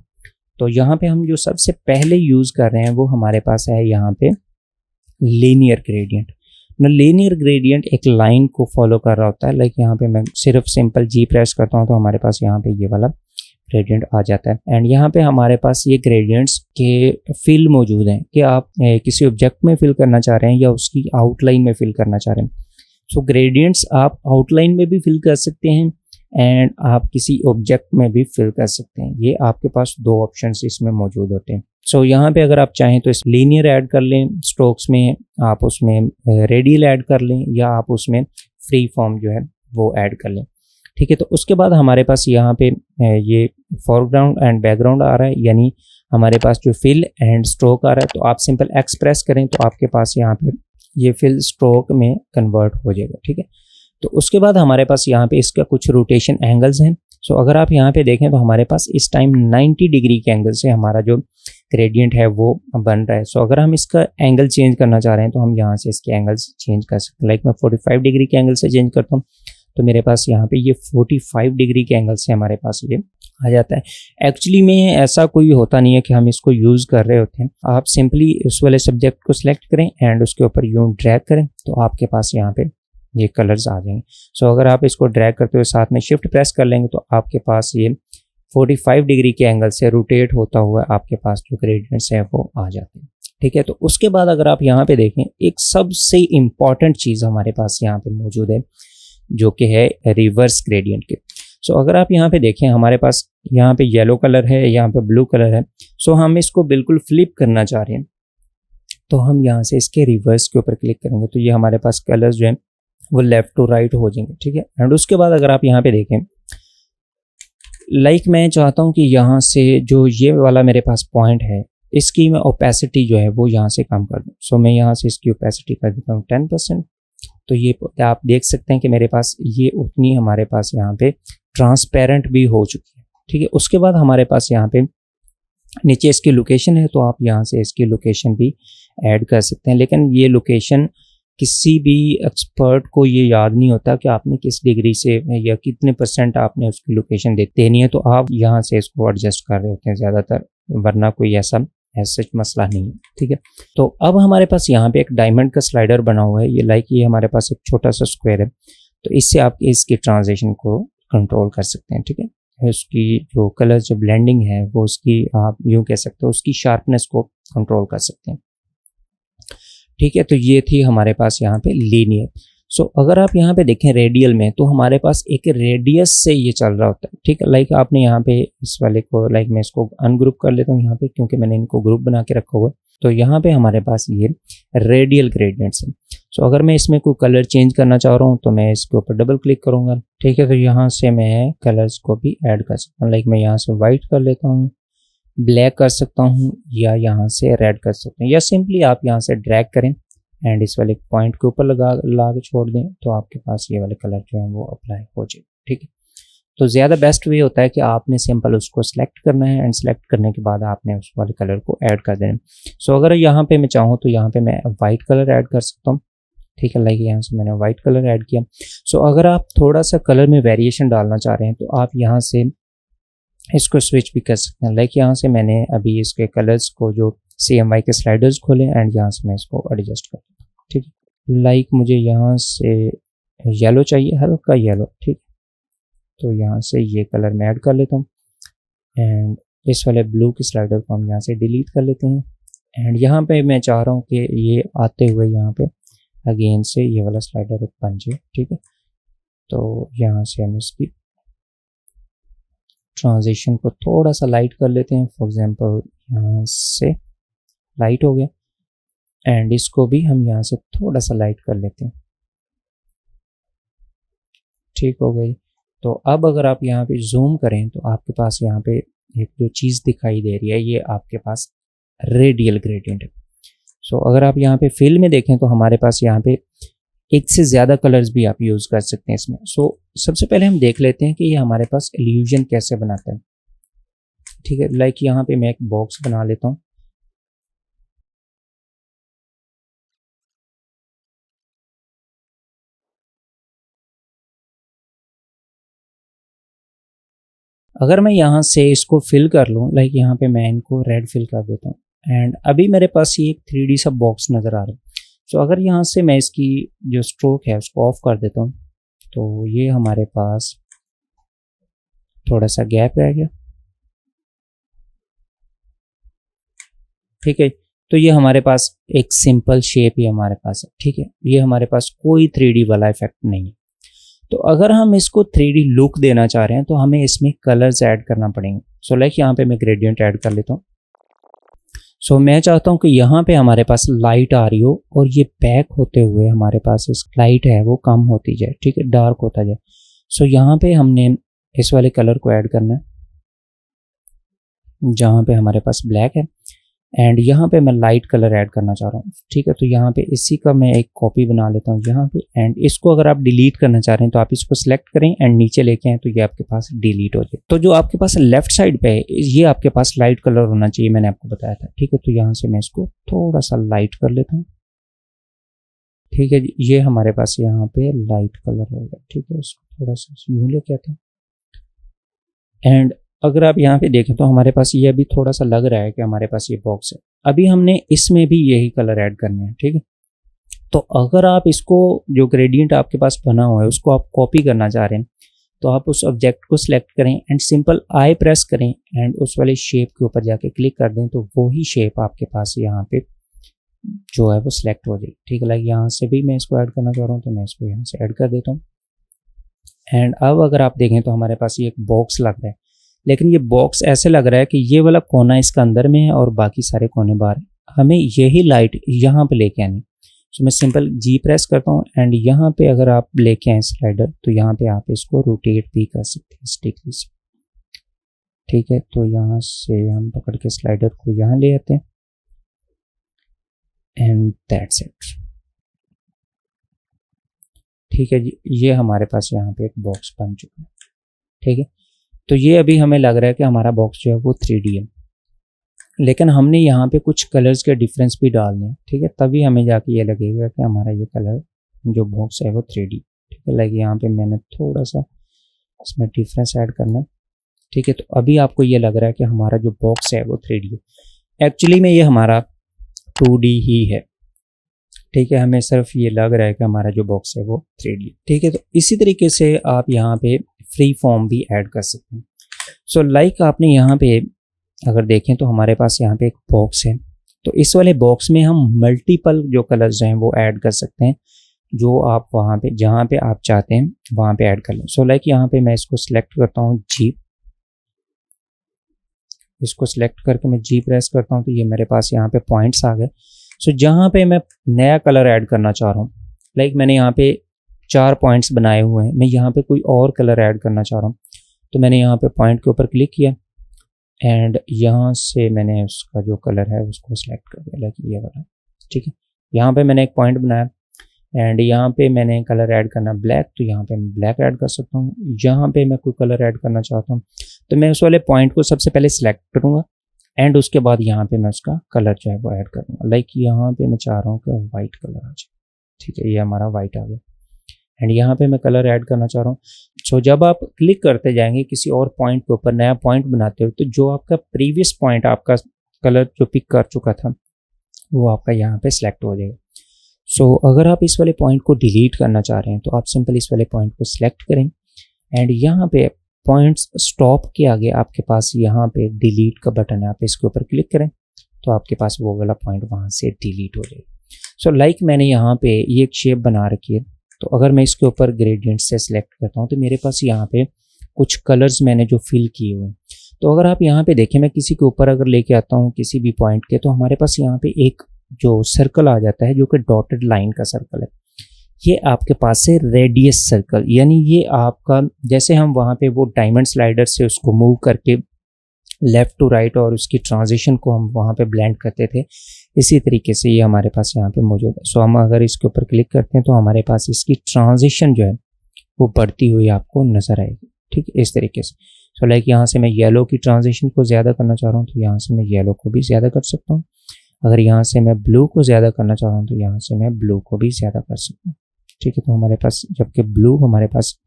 तो यहाँ पे हम जो सबसे पहले यूज़ कर रहे हैं वो हमारे पास है यहाँ पे लीनियर ग्रेडियंट। ना लीनियर ग्रेडियंट एक लाइन को फॉलो कर रहा होता है। लाइक यहाँ पे मैं सिर्फ सिंपल जी प्रेस करता हूँ तो हमारे पास यहाँ पे ये वाला ग्रेडियंट आ जाता है। एंड यहाँ पे हमारे पास ये ग्रेडियंट्स के फिल मौजूद हैं कि आप किसी ऑब्जेक्ट में फिल करना चाह रहे हैं या उसकी आउटलाइन में फिल करना चाह रहे हैं। सो ग्रेडियंट्स आप आउटलाइन में भी फिल कर सकते हैं एंड आप किसी ऑब्जेक्ट में भी फिल कर सकते हैं। ये आपके पास 2 ऑप्शंस इसमें मौजूद होते हैं। सो यहाँ पे अगर आप चाहें तो इस लीनियर ऐड कर लें स्ट्रोक्स में, आप उसमें रेडियल ऐड कर लें या आप उसमें फ्री फॉर्म जो है वो ऐड कर लें। ठीक है, तो उसके बाद हमारे पास यहाँ पे ये फोरग्राउंड एंड बैकग्राउंड आ रहा है, यानी हमारे पास जो फिल एंड स्ट्रोक आ रहा है। तो आप सिंपल एक्स प्रेस करें तो आपके पास यहाँ पे ये फिल स्ट्रोक में कन्वर्ट हो जाएगा। ठीक है, तो उसके बाद हमारे पास यहाँ पे इसका कुछ रोटेशन एंगल्स हैं। सो अगर आप यहाँ पे देखें तो हमारे पास इस टाइम 90 डिग्री के एंगल से हमारा जो ग्रेडियंट है वो बन रहा है। सो अगर हम इसका एंगल चेंज करना चाह रहे हैं तो हम यहाँ से इसके एंगल्स चेंज कर सकते हैं। लाइक मैं 45 डिग्री के एंगल से चेंज करता हूँ तो मेरे पास यहाँ पे ये 45 डिग्री के एंगल से हमारे पास ये आ जाता है। एक्चुअली में ऐसा कोई होता नहीं है कि हम इसको यूज़ कर रहे होते हैं। आप सिंपली उस वाले सब्जेक्ट को सिलेक्ट करें एंड उसके ऊपर यूँ ड्रैग करें तो आपके पास यहाँ पे ये कलर्स आ जाएंगे। सो अगर आप इसको ड्रैग करते हुए साथ में शिफ्ट प्रेस कर लेंगे तो आपके पास ये 45 डिग्री के एंगल से रोटेट होता हुआ आपके पास जो ग्रेडियंट्स हैं वो आ जाते हैं। ठीक है, तो उसके बाद अगर आप यहाँ पे देखें एक सबसे इम्पॉर्टेंट चीज़ हमारे पास यहाँ पे मौजूद है जो कि है रिवर्स ग्रेडियंट के। सो अगर आप यहाँ पे देखें हमारे पास यहाँ पे येलो कलर है, यहाँ पे ब्लू कलर है। सो हम इसको बिल्कुल फ्लिप करना चाह रहे हैं तो हम यहाँ से इसके रिवर्स के ऊपर क्लिक करेंगे तो ये हमारे पास कलर्स जो हैं वो लेफ्ट टू राइट हो जाएंगे। ठीक है, एंड उसके बाद अगर आप यहाँ पे देखें लाइक मैं चाहता हूँ कि यहाँ से जो ये वाला मेरे पास पॉइंट है इसकी मैं ओपेसिटी जो है वो यहाँ से कम कर दूँ। सो मैं यहाँ से इसकी ओपेसिटी कर देता हूँ 10%। तो ये आप देख सकते हैं कि मेरे पास ये उतनी हमारे पास यहाँ पे ट्रांसपेरेंट भी हो चुकी है। ठीक है, उसके बाद हमारे पास यहाँ पे नीचे इसकी लोकेशन है तो आप यहाँ से इसकी लोकेशन भी ऐड कर सकते हैं। लेकिन ये लोकेशन किसी भी एक्सपर्ट को ये याद नहीं होता कि आपने किस डिग्री से या कितने % आपने उसकी लोकेशन देनी है। तो आप यहाँ से इसको एडजस्ट कर रहे होते हैं ज़्यादातर, वरना कोई ऐसा सच मसला नहीं है। ठीक है, तो अब हमारे पास यहाँ पे एक डायमंड का स्लाइडर बना हुआ है। ये लाइक ये हमारे पास एक छोटा सा स्क्वायर है तो इससे आप इसकी ट्रांजिशन को कंट्रोल कर सकते हैं। ठीक है, उसकी जो कलर जो ब्लेंडिंग है वो उसकी आप यूँ कह सकते हो उसकी शार्पनेस को कंट्रोल कर सकते हैं। ठीक है, तो ये थी हमारे पास यहाँ पे लीनियर। सो अगर आप यहाँ पे देखें रेडियल में तो हमारे पास एक रेडियस से ये चल रहा होता है। ठीक है, लाइक आपने यहाँ पे इस वाले को लाइक मैं इसको अनग्रुप कर लेता हूँ यहाँ पे क्योंकि मैंने इनको ग्रुप बना के रखा हुआ है। तो यहाँ पे हमारे पास ये रेडियल ग्रेडियंट्स हैं। सो अगर मैं इसमें कोई कलर चेंज करना चाह रहा हूँ तो मैं इसके ऊपर डबल क्लिक करूँगा। ठीक है, तो यहाँ से मैं कलर्स को भी ऐड कर सकता हूँ। लाइक मैं यहाँ से वाइट कर लेता हूँ, ब्लैक कर सकता हूँ या यहाँ से रेड कर सकता हूँ, या सिंपली आप यहाँ से ड्रैग करें एंड इस वाले पॉइंट के ऊपर लगा के छोड़ दें तो आपके पास ये वाले कलर जो हैं वो अप्लाई हो जाए। ठीक है, तो ज़्यादा बेस्ट वे होता है कि आपने सिंपल उसको सिलेक्ट करना है एंड सेलेक्ट करने के बाद आपने उस वाले कलर को ऐड कर देना। सो अगर यहाँ पे मैं चाहूँ तो यहाँ पे मैं वाइट कलर ऐड कर सकता हूँ। ठीक है, लाइक यहाँ से मैंने वाइट कलर ऐड किया। सो अगर आप थोड़ा सा कलर में वेरिएशन डालना चाह रहे हैं तो आप यहाँ से इसको स्विच भी कर सकते हैं। लाइक यहाँ से मैंने अभी इसके कलर्स को जो CMY के स्लाइडर्स खोले एंड यहाँ से मैं इसको एडजस्ट कर दूँ। ठीक है, लाइक मुझे यहाँ से येलो चाहिए, हल्का येलो। ठीक, तो यहाँ से ये कलर मैं ऐड कर लेता हूँ एंड इस वाले ब्लू के स्लाइडर को हम यहाँ से डिलीट कर लेते हैं। एंड यहाँ पे मैं चाह रहा हूँ कि ये आते हुए यहाँ पे अगेन से ये वाला स्लाइडर एक बन जाए। ठीक है, तो यहाँ से हम इसकी ट्रांजिशन को थोड़ा सा लाइट कर लेते हैं। फॉर एग्जांपल यहाँ से लाइट हो गया एंड इसको भी हम यहाँ से थोड़ा सा लाइट कर लेते हैं। ठीक हो गई। तो अब अगर आप यहाँ पे जूम करें तो आपके पास यहाँ पे एक जो चीज़ दिखाई दे रही है ये आपके पास रेडियल ग्रेडियंट है। सो अगर आप यहाँ पे फिल में देखें तो हमारे पास यहाँ पे एक से ज़्यादा कलर्स भी आप यूज़ कर सकते हैं इसमें। सो सबसे पहले हम देख लेते हैं कि ये हमारे पास इल्यूजन कैसे बनाता है। ठीक है, लाइक यहाँ पे मैं एक बॉक्स बना लेता हूँ अगर मैं यहाँ से इसको फिल कर लूँ, लाइक यहाँ पे मैं इनको रेड फिल कर देता हूँ एंड अभी मेरे पास ये एक 3D सा बॉक्स नज़र आ रहा है। सो अगर यहाँ से मैं इसकी जो स्ट्रोक है उसको ऑफ कर देता हूँ तो ये हमारे पास थोड़ा सा गैप रह गया, ठीक है। तो ये हमारे पास एक सिंपल शेप ही हमारे पास है, ठीक है। ये हमारे पास कोई 3D वाला इफेक्ट नहीं है। तो अगर हम इसको 3D लुक देना चाह रहे हैं तो हमें इसमें कलर्स ऐड करना पड़ेंगे। सो लाइक यहाँ पे मैं ग्रेडियंट ऐड कर लेता हूँ। सो मैं चाहता हूँ कि यहाँ पे हमारे पास लाइट आ रही हो और ये बैक होते हुए हमारे पास इस लाइट है वो कम होती जाए, ठीक है, डार्क होता जाए। सो यहाँ पे हमने इस वाले कलर को ऐड करना है जहाँ पे हमारे पास ब्लैक है एंड यहाँ पे मैं लाइट कलर ऐड करना चाह रहा हूँ, ठीक है। तो यहाँ पे इसी का मैं एक कॉपी बना लेता हूँ यहाँ पे एंड इसको अगर आप डिलीट करना चाह रहे हैं तो आप इसको सिलेक्ट करें एंड नीचे लेके आए तो ये आपके पास डिलीट हो जाए। तो जो आपके पास लेफ्ट साइड पे है ये आपके पास लाइट कलर होना चाहिए, मैंने आपको बताया था, ठीक है। तो यहाँ से मैं इसको थोड़ा सा लाइट कर लेता हूँ, ठीक है। ये हमारे पास यहाँ पे लाइट कलर होगा, ठीक है। इसको थोड़ा सा यूँ लेके आता हूँ एंड अगर आप यहाँ पे देखें तो हमारे पास ये अभी थोड़ा सा लग रहा है कि हमारे पास ये बॉक्स है। अभी हमने इसमें भी यही कलर ऐड करने हैं, ठीक है। तो अगर आप इसको जो ग्रेडियंट आपके पास बना हुआ है उसको आप कॉपी करना चाह रहे हैं तो आप उस ऑब्जेक्ट को सिलेक्ट करें एंड सिंपल आई प्रेस करें एंड उस वाले शेप के ऊपर जाके क्लिक कर दें तो वही शेप आपके पास यहाँ पे जो है वो सिलेक्ट हो जाएगी, ठीक है। लाइक यहाँ से भी मैं इसको ऐड करना चाह रहा हूँ तो मैं इसको यहाँ से ऐड कर देता हूँ एंड अब अगर आप देखें तो हमारे पास ये एक बॉक्स लग रहा है, लेकिन ये बॉक्स ऐसे लग रहा है कि ये वाला कोना इसका अंदर में है और बाकी सारे कोने बाहर है। हमें यही लाइट यहाँ पे लेके आनी। सो मैं सिंपल जी प्रेस करता हूँ एंड यहाँ पे अगर आप लेके आए स्लाइडर तो यहाँ पे आप इसको रोटेट भी कर सकते हैं स्टिकली से, ठीक है। तो यहाँ से हम पकड़ के स्लाइडर को यहाँ ले आते हैं एंड दैट्स इट, ठीक है जी। ये हमारे पास यहाँ पे एक बॉक्स बन चुका है, ठीक है। तो ये अभी हमें लग रहा है कि हमारा बॉक्स जो है वो 3D है, लेकिन हमने यहाँ पे कुछ कलर्स के डिफरेंस भी डालने हैं, ठीक है। तभी हमें जाके ये लगेगा कि हमारा ये कलर जो बॉक्स है वो 3D, ठीक है। लाइक यहाँ पे मैंने थोड़ा सा इसमें डिफरेंस ऐड करना है, ठीक है। तो अभी आपको ये लग रहा है कि हमारा जो बॉक्स है वो 3D है। एक्चुअली में ये हमारा 2D ही है, ठीक है। हमें सिर्फ ये लग रहा है कि हमारा जो बॉक्स है वो 3D है, ठीक है। तो इसी तरीके से आप यहाँ पे फ्री फॉर्म भी ऐड कर सकते हैं। सो लाइक आपने यहाँ पे अगर देखें तो हमारे पास यहाँ पे एक बॉक्स है, तो इस वाले बॉक्स में हम मल्टीपल जो कलर्स हैं वो ऐड कर सकते हैं, जो आप वहाँ पे जहाँ पे आप चाहते हैं वहाँ पे ऐड कर लें। सो लाइक यहाँ पे मैं इसको सिलेक्ट करता हूँ जी, इसको सिलेक्ट करके मैं जी प्रेस करता हूँ तो ये मेरे पास यहाँ पे पॉइंट्स आ गए। सो जहाँ पे मैं नया कलर ऐड करना चाह रहा हूँ, लाइक मैंने यहाँ पे 4 पॉइंट्स बनाए हुए हैं, मैं यहाँ पे कोई और कलर ऐड करना चाह रहा हूँ तो मैंने यहाँ पे पॉइंट के ऊपर क्लिक किया एंड यहाँ से मैंने उसका जो कलर है उसको सिलेक्ट कर दिया, लाइक ये वाला, ठीक है। यहाँ पे मैंने एक पॉइंट बनाया एंड यहाँ पे मैंने कलर ऐड करना ब्लैक, तो यहाँ पे मैं ब्लैक ऐड कर सकता हूँ। यहाँ पे मैं कोई कलर ऐड करना चाहता हूँ तो मैं उस वाले पॉइंट को सबसे पहले सिलेक्ट करूँगा एंड उसके बाद यहाँ पे मैं उसका कलर जो है वो ऐड करूँगा। लाइक यहाँ पे मैं चाह रहा हूँ कि वाइट कलर आ जाए, ठीक है। ये हमारा वाइट आ गया एंड यहाँ पे मैं कलर ऐड करना चाह रहा हूँ। सो जब आप क्लिक करते जाएंगे किसी और पॉइंट के ऊपर, नया पॉइंट बनाते हो, तो जो आपका प्रीवियस पॉइंट आपका कलर जो पिक कर चुका था वो आपका यहाँ पे सिलेक्ट हो जाएगा। सो अगर आप इस वाले पॉइंट को डिलीट करना चाह रहे हैं तो आप सिंपल इस वाले पॉइंट को सिलेक्ट करें एंड यहाँ पे पॉइंट्स स्टॉप के आगे आपके पास यहाँ पे डिलीट का बटन है, आप इसके ऊपर क्लिक करें तो आपके पास वो वाला पॉइंट वहाँ से डिलीट हो जाएगा। सो लाइक मैंने यहाँ पे ये एक शेप बना रखी है, तो अगर मैं इसके ऊपर ग्रेडियंट से सिलेक्ट करता हूँ तो मेरे पास यहाँ पे कुछ कलर्स मैंने जो फिल किए हुए हैं। तो अगर आप यहाँ पे देखें, मैं किसी के ऊपर अगर लेके आता हूँ किसी भी पॉइंट के, तो हमारे पास यहाँ पे एक जो सर्कल आ जाता है जो कि डॉटेड लाइन का सर्कल है। ये आपके पास है रेडियस सर्कल, यानी ये आपका, जैसे हम वहाँ पे वो डायमंड स्लाइडर से उसको मूव करके लेफ़्ट टू राइट और उसकी ट्रांजिशन को हम वहाँ पे ब्लेंड करते थे, इसी तरीके से ये हमारे पास यहाँ पे मौजूद है। सो हम अगर इसके ऊपर क्लिक करते हैं तो हमारे पास इसकी ट्रांजिशन जो है वो बढ़ती हुई आपको नज़र आएगी, ठीक है, इस तरीके से। सो लाइक यहाँ से मैं येलो की ट्रांजिशन को ज़्यादा करना चाह रहा हूँ तो यहाँ से मैं येलो को भी ज़्यादा कर सकता हूँ। अगर यहाँ से मैं ब्लू को ज़्यादा करना चाह रहा हूँ तो यहाँ से मैं ब्लू को भी ज़्यादा कर सकता हूँ, ठीक है। तो हमारे पास, जबकि ब्लू हमारे पास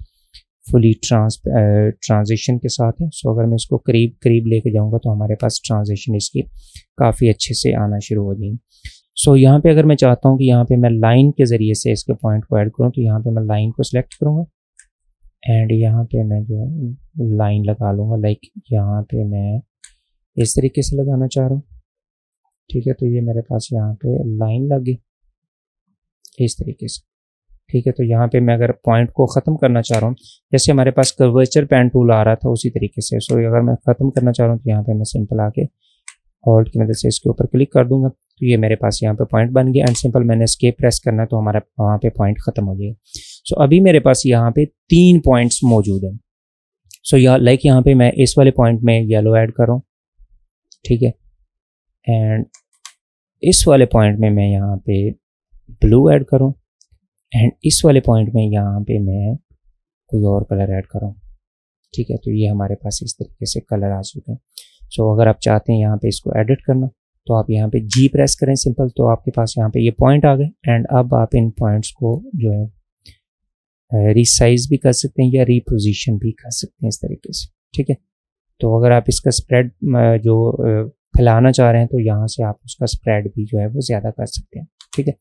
फुली ट्रांजिशन के साथ है। सो अगर मैं इसको करीब करीब लेके जाऊंगा तो हमारे पास ट्रांजिशन इसकी काफ़ी अच्छे से आना शुरू हो जाएगी। सो यहाँ पे अगर मैं चाहता हूँ कि यहाँ पे मैं लाइन के ज़रिए से इसके पॉइंट को ऐड करूँ, तो यहाँ पे मैं लाइन को सिलेक्ट करूँगा एंड यहाँ पे मैं जो है लाइन लगा लूँगा। लाइक यहाँ पे मैं इस तरीके से लगाना चाह रहा हूँ, ठीक है। तो ये मेरे पास यहाँ पे लाइन लग गई इस तरीके से, ठीक है। तो यहाँ पे मैं अगर पॉइंट को ख़त्म करना चाह रहा हूँ, जैसे हमारे पास कर्वेचर पेन टूल आ रहा था उसी तरीके से। सो अगर मैं ख़त्म करना चाह रहा हूँ तो यहाँ पे मैं सिंपल आके ऑल्ट की मदद से इसके ऊपर क्लिक कर दूंगा, तो ये मेरे पास यहाँ पे पॉइंट बन गया। एंड सिंपल मैंने एस्केप प्रेस करना है तो हमारा वहाँ पे पॉइंट ख़त्म हो जाएगा। सो अभी मेरे पास यहाँ पे 3 पॉइंट्स मौजूद हैं। सो यहाँ पे मैं इस वाले पॉइंट में येलो ऐड कर रहा हूँ, ठीक है। एंड इस वाले पॉइंट में मैं यहाँ पे ब्लू ऐड करूँ एंड इस वाले पॉइंट में यहाँ पे मैं कोई और कलर ऐड कर रहा हूँ, ठीक है। तो ये हमारे पास इस तरीके से कलर आ चुके हैं। सो अगर आप चाहते हैं यहाँ पे इसको एडिट करना तो आप यहाँ पे जी प्रेस करें सिंपल, तो आपके पास यहाँ पे ये पॉइंट आ गए। एंड अब आप इन पॉइंट्स को जो है रीसाइज भी कर सकते हैं या रीपोजिशन भी कर सकते हैं इस तरीके से, ठीक है। तो अगर आप इसका स्प्रेड जो फैलाना चाह रहे हैं तो यहाँ से आप उसका स्प्रेड भी जो है वो ज़्यादा कर सकते हैं, ठीक है।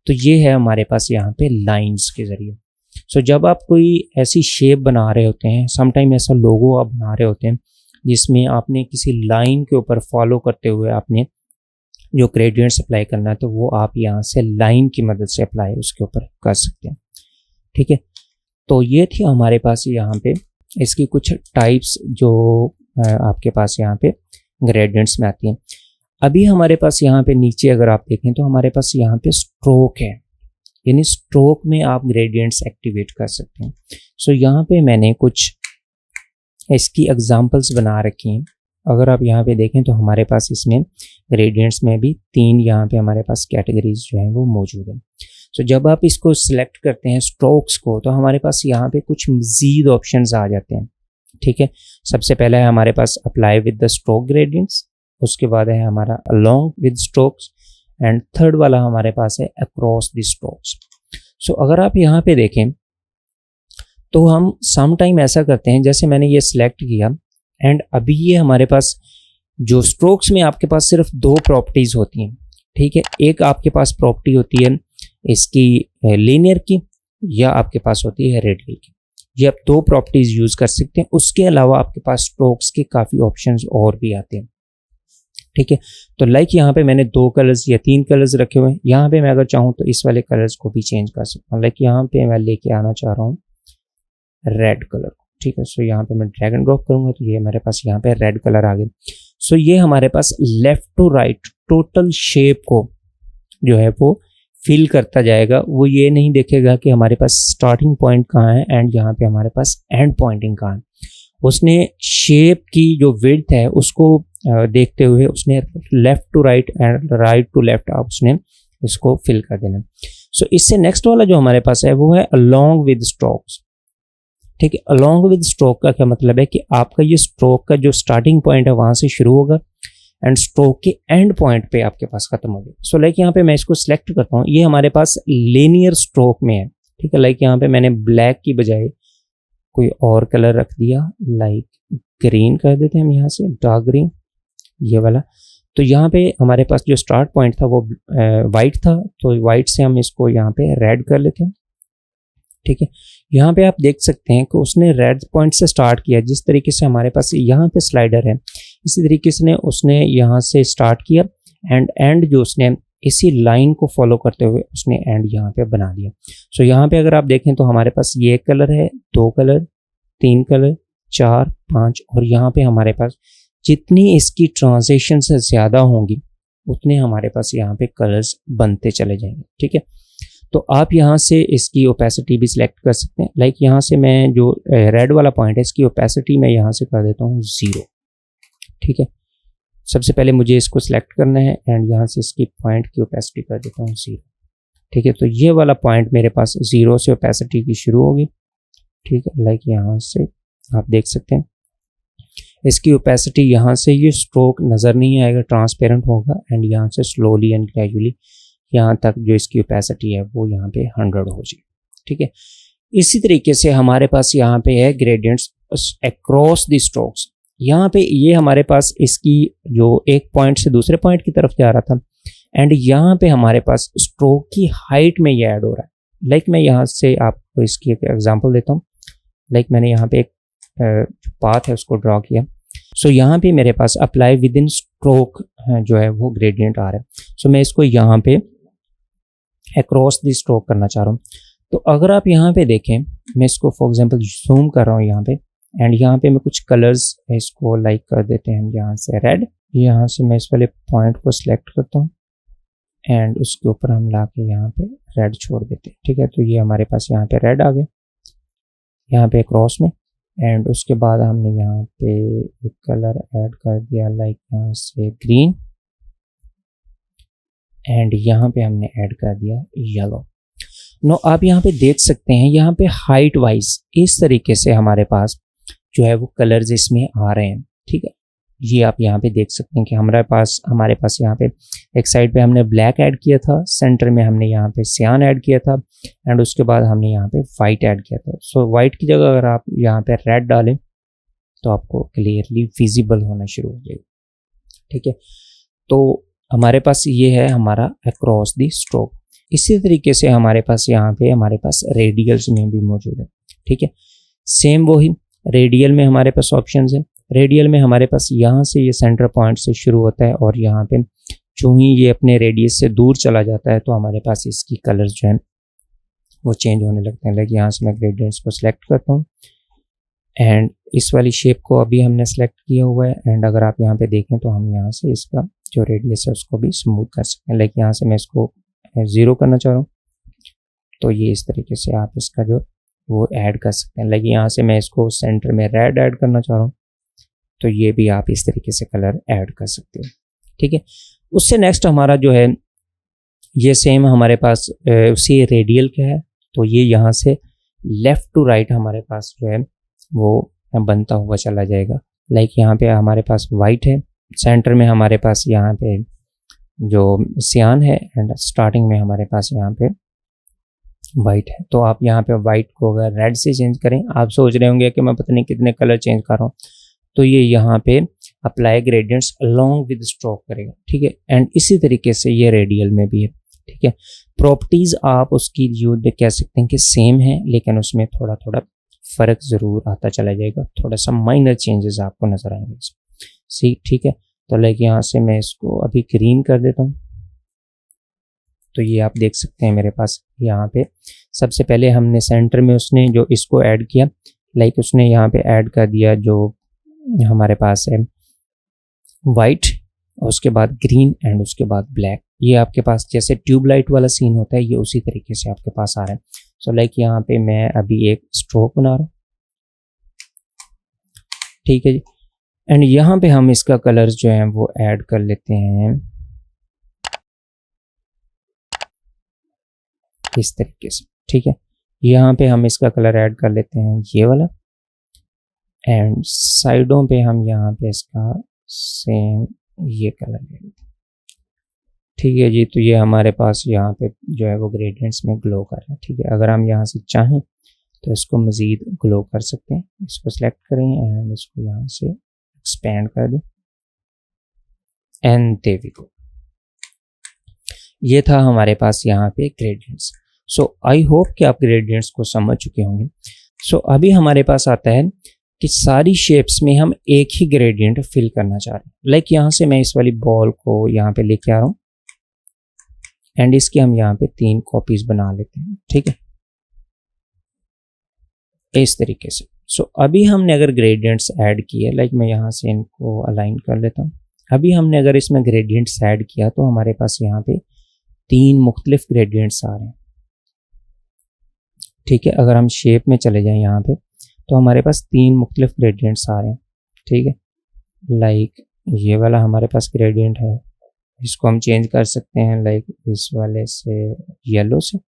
तो ये है हमारे पास यहाँ पे लाइंस के ज़रिए। सो जब आप कोई ऐसी शेप बना रहे होते हैं, समटाइम ऐसा लोगो आप बना रहे होते हैं जिसमें आपने किसी लाइन के ऊपर फॉलो करते हुए आपने जो ग्रेडियंट्स अप्लाई करना है, तो वो आप यहाँ से लाइन की मदद से अप्लाई उसके ऊपर कर सकते हैं, ठीक है। तो ये थी हमारे पास यहाँ पे इसकी कुछ टाइप्स जो आपके पास यहाँ पे ग्रेडियंट्स में आती हैं। अभी हमारे पास यहाँ पे नीचे अगर आप देखें तो हमारे पास यहाँ पे स्ट्रोक है, यानी स्ट्रोक में आप ग्रेडियंट्स एक्टिवेट कर सकते हैं। सो यहाँ पे मैंने कुछ इसकी एग्जांपल्स बना रखी हैं। अगर आप यहाँ पे देखें तो हमारे पास इसमें ग्रेडियंट्स में भी 3 यहाँ पे हमारे पास कैटेगरीज जो हैं वो मौजूद हैं। सो जब आप इसको सिलेक्ट करते हैं स्ट्रोक्स को, तो हमारे पास यहाँ पे कुछ मज़ीद ऑप्शंस आ जाते हैं, ठीक है। सबसे पहला है हमारे पास apply with the stroke gradients, उसके बाद है हमारा along with strokes and third वाला हमारे पास है अक्रॉस द स्ट्रोक्स। सो अगर आप यहाँ पे देखें तो हम सम टाइम ऐसा करते हैं, जैसे मैंने ये सिलेक्ट किया एंड अभी ये हमारे पास जो स्ट्रोक्स में आपके पास सिर्फ 2 प्रॉपर्टीज़ होती हैं, ठीक है। एक आपके पास प्रॉपर्टी होती है इसकी लीनियर की, या आपके पास होती है रेडियल की। ये आप 2 प्रॉपर्टीज़ यूज़ कर सकते हैं। उसके अलावा आपके पास स्ट्रोक्स के काफ़ी ऑप्शंस और भी आते हैं, ठीक है। तो लाइक यहाँ पे मैंने 2 कलर्स या 3 कलर्स रखे हुए हैं। यहाँ पे मैं अगर चाहूँ तो इस वाले कलर्स को भी चेंज कर सकता हूँ। लाइक यहाँ पे मैं लेके आना चाह रहा हूँ रेड कलर, ठीक है। सो यहाँ पे मैं ड्रैग एंड ड्रॉप करूँगा तो ये मेरे पास यहाँ पे रेड कलर आ गए। सो ये हमारे पास left to right total shape को जो है वो फिल करता जाएगा। वो ये नहीं देखेगा कि हमारे पास स्टार्टिंग पॉइंट कहाँ है एंड यहाँ पे हमारे पास एंड पॉइंटिंग कहाँ है। उसने शेप की जो विड्थ है उसको देखते हुए उसने left to right and right to left आप उसने इसको फिल कर देना। सो इससे नेक्स्ट वाला जो हमारे पास है वो है अलोंग विद स्ट्रोक्स, ठीक है। अलोंग विद स्ट्रोक का क्या मतलब है कि आपका ये स्ट्रोक का जो स्टार्टिंग पॉइंट है वहाँ से शुरू होगा एंड स्ट्रोक के एंड पॉइंट पे आपके पास खत्म हो जाएगा। सो लाइक यहाँ पे मैं इसको सिलेक्ट करता हूँ, ये हमारे पास लीनियर स्ट्रोक में है, ठीक है। लाइक यहाँ पे मैंने ब्लैक की बजाय कोई और कलर रख दिया, लाइक ग्रीन कर देते हैं हम यहाँ से, डार्क ग्रीन ये वाला। तो यहाँ पे हमारे पास जो स्टार्ट पॉइंट था वो वाइट था, तो वाइट से हम इसको यहाँ पे रेड कर लेते हैं, ठीक है। यहाँ पे आप देख सकते हैं कि उसने रेड पॉइंट से स्टार्ट किया। जिस तरीके से हमारे पास यहाँ पे स्लाइडर है इसी तरीके से उसने यहाँ से स्टार्ट किया एंड जो उसने इसी लाइन को फॉलो करते हुए उसने एंड यहाँ पे बना दिया। सो यहाँ पे अगर आप देखें तो हमारे पास ये कलर है, 2 कलर, 3 कलर, 4, 5 और यहाँ पे हमारे पास जितनी इसकी ट्रांजिशन से ज़्यादा होंगी उतने हमारे पास यहाँ पे कलर्स बनते चले जाएंगे, ठीक है। तो आप यहाँ से इसकी ओपेसिटी भी सिलेक्ट कर सकते हैं। लाइक यहाँ से मैं जो रेड वाला पॉइंट है इसकी ओपेसिटी मैं यहाँ से कर देता हूँ 0, ठीक है। सबसे पहले मुझे इसको सिलेक्ट करना है एंड यहाँ से इसकी पॉइंट की ओपेसिटी कर देता हूँ 0, ठीक है। तो ये वाला पॉइंट मेरे पास 0 से ओपेसिटी की शुरू होगी, ठीक है। लाइक यहाँ से आप देख सकते हैं इसकी ओपेसिटी यहाँ से ये स्ट्रोक नज़र नहीं आएगा, ट्रांसपेरेंट होगा एंड यहाँ से स्लोली एंड ग्रेजुअली यहाँ तक जो इसकी ओपेसिटी है वो यहाँ पे 100 हो जाए, ठीक है। इसी तरीके से हमारे पास यहाँ पे है ग्रेडियंट्स अक्रॉस द स्ट्रोक्स। यहाँ पे ये हमारे पास इसकी जो एक पॉइंट से दूसरे पॉइंट की तरफ जा रहा था, एंड यहाँ पे हमारे पास स्ट्रोक की हाइट में ये ऐड हो रहा है। लाइक मैं यहाँ से आपको इसकी एक एग्जांपल देता हूँ। लाइक मैंने यहाँ पे एक पाथ है उसको ड्रॉ किया। सो यहाँ पे मेरे पास अप्लाई विद इन स्ट्रोक जो है वो ग्रेडियंट आ रहा है। सो मैं इसको यहाँ पे अक्रॉस द स्ट्रोक करना चाह रहा हूँ। तो अगर आप यहाँ पे देखें, मैं इसको फॉर एग्जांपल जूम कर रहा हूँ यहाँ पे, एंड यहाँ पे मैं कुछ कलर्स इसको लाइक कर देते हैं यहाँ से रेड। यहाँ से मैं इस वाले पॉइंट को सिलेक्ट करता हूँ एंड उसके ऊपर हम ला के यहाँ पे रेड छोड़ देते हैं। ठीक है, तो ये हमारे पास यहाँ पे रेड आ गया यहाँ पे क्रॉस में। एंड उसके बाद हमने यहाँ पे एक कलर ऐड कर दिया लाइक यहाँ से ग्रीन, एंड यहाँ पे हमने ऐड कर दिया येलो। नो आप यहाँ पे देख सकते हैं यहाँ पे हाइट वाइज इस तरीके से हमारे पास जो है वो कलर्स इसमें आ रहे हैं। ठीक है, ये आप यहाँ पे देख सकते हैं कि हमारे पास यहाँ पे एक साइड पे हमने ब्लैक ऐड किया था, सेंटर में हमने यहाँ पे सियान ऐड किया था, एंड उसके बाद हमने यहाँ पे वाइट ऐड किया था। सो वाइट की जगह अगर आप यहाँ पे रेड डालें तो आपको क्लियरली विजिबल होना शुरू हो जाएगा। ठीक है, तो हमारे पास ये है हमारा अक्रॉस द स्ट्रोक। इसी तरीके से हमारे पास यहाँ पे हमारे पास रेडियल्स में भी मौजूद है। ठीक है, सेम वही रेडियल में हमारे पास ऑप्शंस हैं। रेडियल में हमारे पास यहाँ से ये सेंटर पॉइंट से शुरू होता है और यहाँ पे जो ही ये अपने रेडियस से दूर चला जाता है तो हमारे पास इसकी कलर्स जो हैं वो चेंज होने लगते हैं। लाइक यहाँ से मैं ग्रेडियंट्स को सिलेक्ट करता हूँ एंड इस वाली शेप को अभी हमने सेलेक्ट किया हुआ है, एंड अगर आप यहाँ पे देखें तो हम यहाँ से इसका जो रेडियस है उसको भी स्मूथ कर सकते हैं। लाइक यहाँ से मैं इसको 0 करना चाह रहा हूँ तो ये इस तरीके से आप इसका जो वो ऐड कर सकते हैं। लाइक यहाँ से मैं इसको सेंटर में रेड ऐड करना चाह रहा हूँ तो ये भी आप इस तरीके से कलर ऐड कर सकते हो। ठीक है, उससे नेक्स्ट हमारा जो है ये सेम हमारे पास उसी रेडियल का है, तो ये यहाँ से लेफ़्ट टू राइट हमारे पास जो है वो बनता हुआ चला जाएगा। लाइक यहाँ पे हमारे पास वाइट है, सेंटर में हमारे पास यहाँ पे जो सियान है, एंड स्टार्टिंग में हमारे पास यहाँ पे वाइट है। तो आप यहाँ पे वाइट को अगर रेड से चेंज करें, आप सोच रहे होंगे कि मैं पता नहीं कितने कलर चेंज कर रहा हूँ, तो ये यहाँ पे apply gradients along with stroke करेगा। ठीक है, एंड इसी तरीके से ये रेडियल में भी है। ठीक है, प्रॉपर्टीज आप उसकी जो कह सकते हैं कि सेम है, लेकिन उसमें थोड़ा थोड़ा फर्क जरूर आता चला जाएगा, थोड़ा सा माइनर चेंजेस आपको नजर आएंगे। ठीक है, तो लाइक यहाँ से मैं इसको अभी ग्रीन कर देता हूँ, तो ये आप देख सकते हैं मेरे पास यहाँ पे सबसे पहले हमने सेंटर में उसने जो इसको ऐड किया, लाइक उसने यहाँ पे ऐड कर दिया जो हमारे पास है वाइट, और उसके बाद ग्रीन एंड उसके बाद ब्लैक। ये आपके पास जैसे ट्यूबलाइट वाला सीन होता है, ये उसी तरीके से आपके पास आ रहा है। सो लाइक यहाँ पे मैं अभी एक स्ट्रोक बना रहा हूँ। ठीक है जी, एंड यहाँ पे हम इसका कलर्स जो है वो ऐड कर लेते हैं इस तरीके से। ठीक है, यहाँ पे हम इसका कलर ऐड कर लेते हैं ये वाला, एंड साइडों पे हम यहाँ पे इसका सेम ये कलर ले लेते हैं। ठीक है जी, तो ये हमारे पास यहाँ पे जो है वो ग्रेडियंट्स में ग्लो कर रहा है। ठीक है, अगर हम यहाँ से चाहें तो इसको मज़ीद ग्लो कर सकते हैं। इसको सिलेक्ट करें एंड इसको यहाँ से एक्सपेंड कर दें, एंड देयर वी गो। ये था हमारे पास यहाँ पे ग्रेडियंट्स। सो आई होप कि आप ग्रेडियंट्स को समझ चुके होंगे। सो अभी हमारे पास आता है कि सारी शेप्स में हम एक ही ग्रेडियंट फिल करना चाह रहे हैं। लाइक यहाँ से मैं इस वाली बॉल को यहाँ पे लेके आ रहा हूँ, एंड इसकी हम यहाँ पे 3 कॉपीज बना लेते हैं। ठीक है, इस तरीके से। सो अभी हमने अगर ग्रेडियंट्स ऐड किए, लाइक मैं यहाँ से इनको अलाइन कर लेता हूँ। अभी हमने अगर इसमें ग्रेडियंट्स ऐड किया तो हमारे पास यहाँ पे 3 मुख्तलिफ ग्रेडियंट्स आ रहे हैं। ठीक है, अगर हम शेप में चले जाएं यहाँ पे तो हमारे पास 3 मुख्तलिफ ग्रेडियंट्स आ रहे हैं। ठीक है, लाइक ये वाला हमारे पास ग्रेडियंट है, इसको हम चेंज कर सकते हैं लाइक इस वाले से येलो से।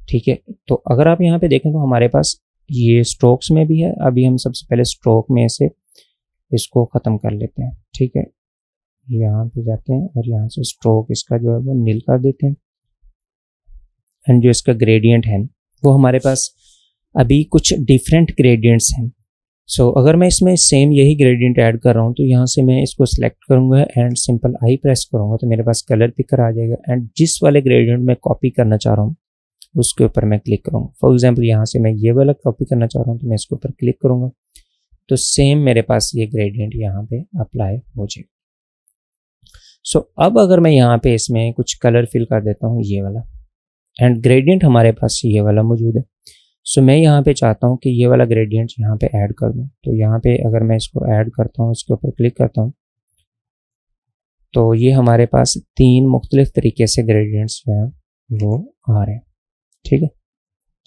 ठीक है, तो अगर आप यहाँ पे देखें तो हमारे पास ये स्ट्रोक्स में भी है। अभी हम सबसे पहले स्ट्रोक में से इसको ख़त्म कर लेते हैं। ठीक है, यहाँ पे जाते हैं और यहाँ से स्ट्रोक इसका जो है वो नील कर देते हैं, एंड जो इसका ग्रेडियंट है वो हमारे पास अभी कुछ डिफरेंट ग्रेडियंट्स हैं। सो अगर मैं इसमें सेम यही ग्रेडियंट ऐड कर रहा हूँ तो यहाँ से मैं इसको सिलेक्ट करूँगा एंड सिंपल आई प्रेस करूँगा तो मेरे पास कलर पिकर आ जाएगा एंड जिस वाले ग्रेडियंट मैं कॉपी करना चाह रहा हूँ उसके ऊपर मैं क्लिक करूँगा। फॉर एग्जांपल यहाँ से मैं ये वाला कॉपी करना चाह रहा हूँ तो मैं इसके ऊपर क्लिक करूँगा तो सेम मेरे पास ये ग्रेडियंट यहाँ पे अप्लाई हो जाएगा। सो अब अगर मैं यहाँ पे इसमें कुछ कलर फिल कर देता हूँ ये वाला एंड ग्रेडियंट हमारे पास ये वाला मौजूद है। सो मैं यहाँ पे चाहता हूँ कि ये वाला ग्रेडियंट यहाँ पे ऐड कर दूँ तो यहाँ पे अगर मैं इसको ऐड करता हूँ इसके ऊपर क्लिक करता हूँ तो ये हमारे पास 3 मुख्तलिफ तरीके से ग्रेडियंट्स जो हैं वो आ रहे हैं। ठीक है,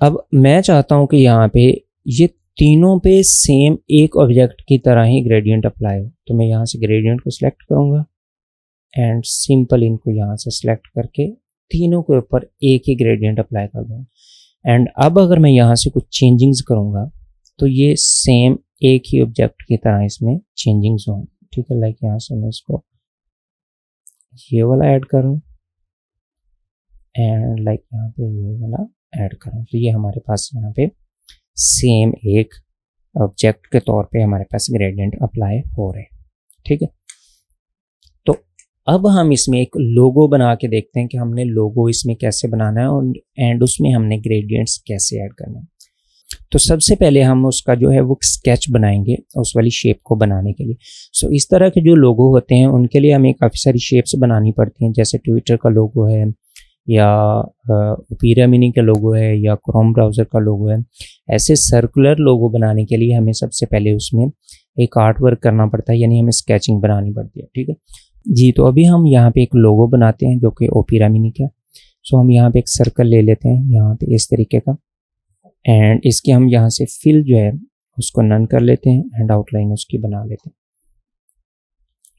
अब मैं चाहता हूँ कि यहाँ पे ये तीनों पे सेम एक ऑब्जेक्ट की तरह ही ग्रेडियंट अप्लाई हो तो मैं यहाँ से ग्रेडियंट को सिलेक्ट करूँगा एंड सिंपल इनको यहाँ से सिलेक्ट करके तीनों के ऊपर एक ही ग्रेडियंट अप्लाई कर दूँगा। एंड अब अगर मैं यहाँ से कुछ चेंजिंग्स करूँगा तो ये सेम एक ही ऑब्जेक्ट की तरह इसमें चेंजिंग्स होंगे। ठीक है, लाइक यहाँ से मैं इसको ये वाला ऐड करूँ एंड लाइक यहाँ पे ये वाला ऐड करूँ तो ये हमारे पास यहाँ पे सेम एक ऑब्जेक्ट के तौर पे हमारे पास ग्रेडियंट अप्लाई हो रहे हैं। ठीक है, तो अब हम इसमें एक लोगो बना के देखते हैं कि हमने लोगो इसमें कैसे बनाना है और एंड उसमें हमने ग्रेडियंट्स कैसे ऐड करने हैं। तो सबसे पहले हम उसका जो है वो स्केच बनाएंगे उस वाली शेप को बनाने के लिए। सो इस तरह के जो लोगो होते हैं उनके लिए हमें काफ़ी सारी शेप्स बनानी पड़ती हैं, जैसे ट्विटर का लोगो है या ओपेरा मिनी का लोगो है या क्रोम ब्राउज़र का लोगो है। ऐसे सर्कुलर लोगो बनाने के लिए हमें सबसे पहले उसमें एक आर्ट वर्क करना पड़ता है, यानी हमें स्केचिंग बनानी पड़ती है। ठीक है जी, तो अभी हम यहाँ पे एक लोगो बनाते हैं जो कि ओपेरा मिनी का। सो हम यहाँ पे एक सर्कल ले लेते हैं यहाँ पे इस तरीके का एंड इसके हम यहाँ से फिल जो है उसको नन कर लेते हैं एंड आउटलाइन उसकी बना लेते हैं।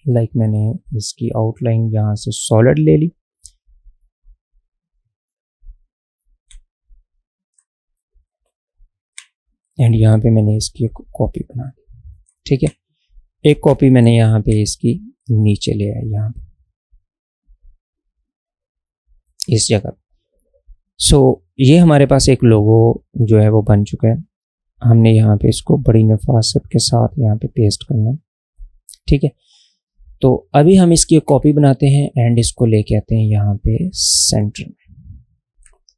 लाइक मैंने इसकी आउटलाइन यहाँ से सॉलिड ले ली एंड यहाँ पे मैंने इसकी एक कॉपी बना ली। ठीक है, एक कॉपी मैंने यहाँ पे इसकी नीचे ले आई यहाँ पे इस जगह। सो ये हमारे पास एक लोगो जो है वो बन चुका है। हमने यहाँ पे इसको बड़ी नफासत के साथ यहाँ पे पेस्ट करना है। ठीक है, तो अभी हम इसकी एक कॉपी बनाते हैं एंड इसको लेके आते हैं यहाँ पे सेंटर में।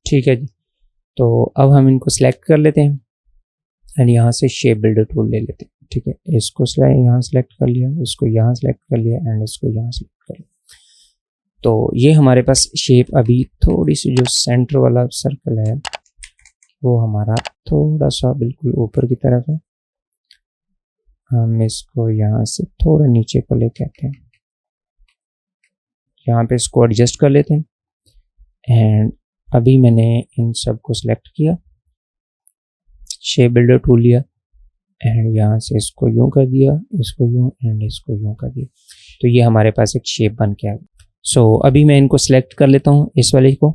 ठीक है जी, तो अब हम इनको सेलेक्ट कर लेते हैं एंड यहाँ से शेप बिल्डर टूल ले लेते हैं। ठीक है, इसको यहाँ सेलेक्ट कर लिया, इसको यहाँ सेलेक्ट कर लिया एंड इसको यहाँ सेलेक्ट कर लिया। तो ये हमारे पास शेप अभी थोड़ी सी जो सेंटर वाला सर्कल है वो हमारा थोड़ा सा बिल्कुल ऊपर की तरफ है। हम इसको यहाँ से थोड़ा नीचे को लेके आते हैं, यहाँ पे इसको एडजस्ट कर लेते हैं एंड अभी मैंने इन सब को सिलेक्ट किया, शेप बिल्डर टूल लिया एंड यहाँ से इसको यूँ कर दिया, इसको यूँ एंड इसको यूँ कर दिया। तो ये हमारे पास एक शेप बन के आ गया। सो अभी मैं इनको सिलेक्ट कर लेता हूँ, इस वाले को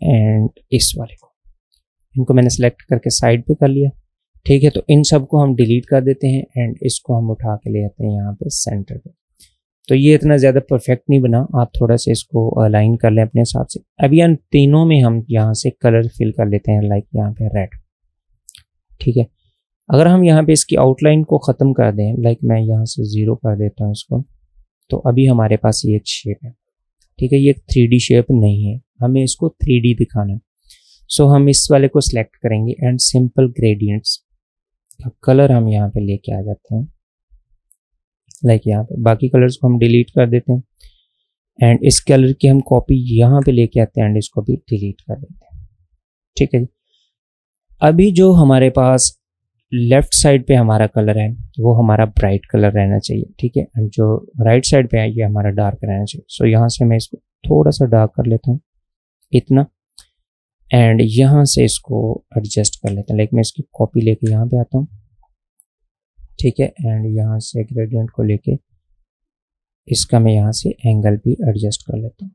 एंड इस वाले को। इनको मैंने सेलेक्ट करके साइड पे कर लिया। ठीक है, तो इन सब को हम डिलीट कर देते हैं एंड इसको हम उठा के ले आते हैं यहाँ पे सेंटर पे। तो ये इतना ज़्यादा परफेक्ट नहीं बना, आप थोड़ा सा इसको अलाइन कर लें अपने हिसाब से। अभी इन तीनों में हम यहाँ से कलर फिल कर लेते हैं, लाइक यहाँ पे रेड। ठीक है, अगर हम यहाँ पे इसकी आउटलाइन को ख़त्म कर दें, लाइक मैं यहाँ से 0 कर देता हूँ इसको, तो अभी हमारे पास ये एक शेप है। ठीक है, ये एक 3D शेप नहीं है, हमें इसको 3D दिखाना है। सो हम इस वाले को सिलेक्ट करेंगे एंड सिंपल ग्रेडियंट्स का कलर हम यहाँ पे लेके आ जाते हैं, लाइक यहाँ पे। बाकी कलर्स को हम डिलीट कर देते हैं एंड इस कलर की हम कॉपी यहाँ पे लेके आते हैं एंड इसको भी डिलीट कर देते हैं। ठीक है जी, अभी जो हमारे पास लेफ्ट साइड पे हमारा कलर है वो हमारा ब्राइट कलर रहना चाहिए। ठीक है, एंड जो राइट साइड पे है ये हमारा डार्क रहना चाहिए। सो यहाँ से मैं इसको थोड़ा सा डार्क कर लेता हूँ इतना एंड यहाँ से इसको एडजस्ट कर लेते हैं, लाइक मैं इसकी कॉपी लेके यहाँ पे आता हूँ। ठीक है, एंड यहाँ से ग्रेडियंट को लेके इसका मैं यहाँ से एंगल भी एडजस्ट कर लेता हूँ,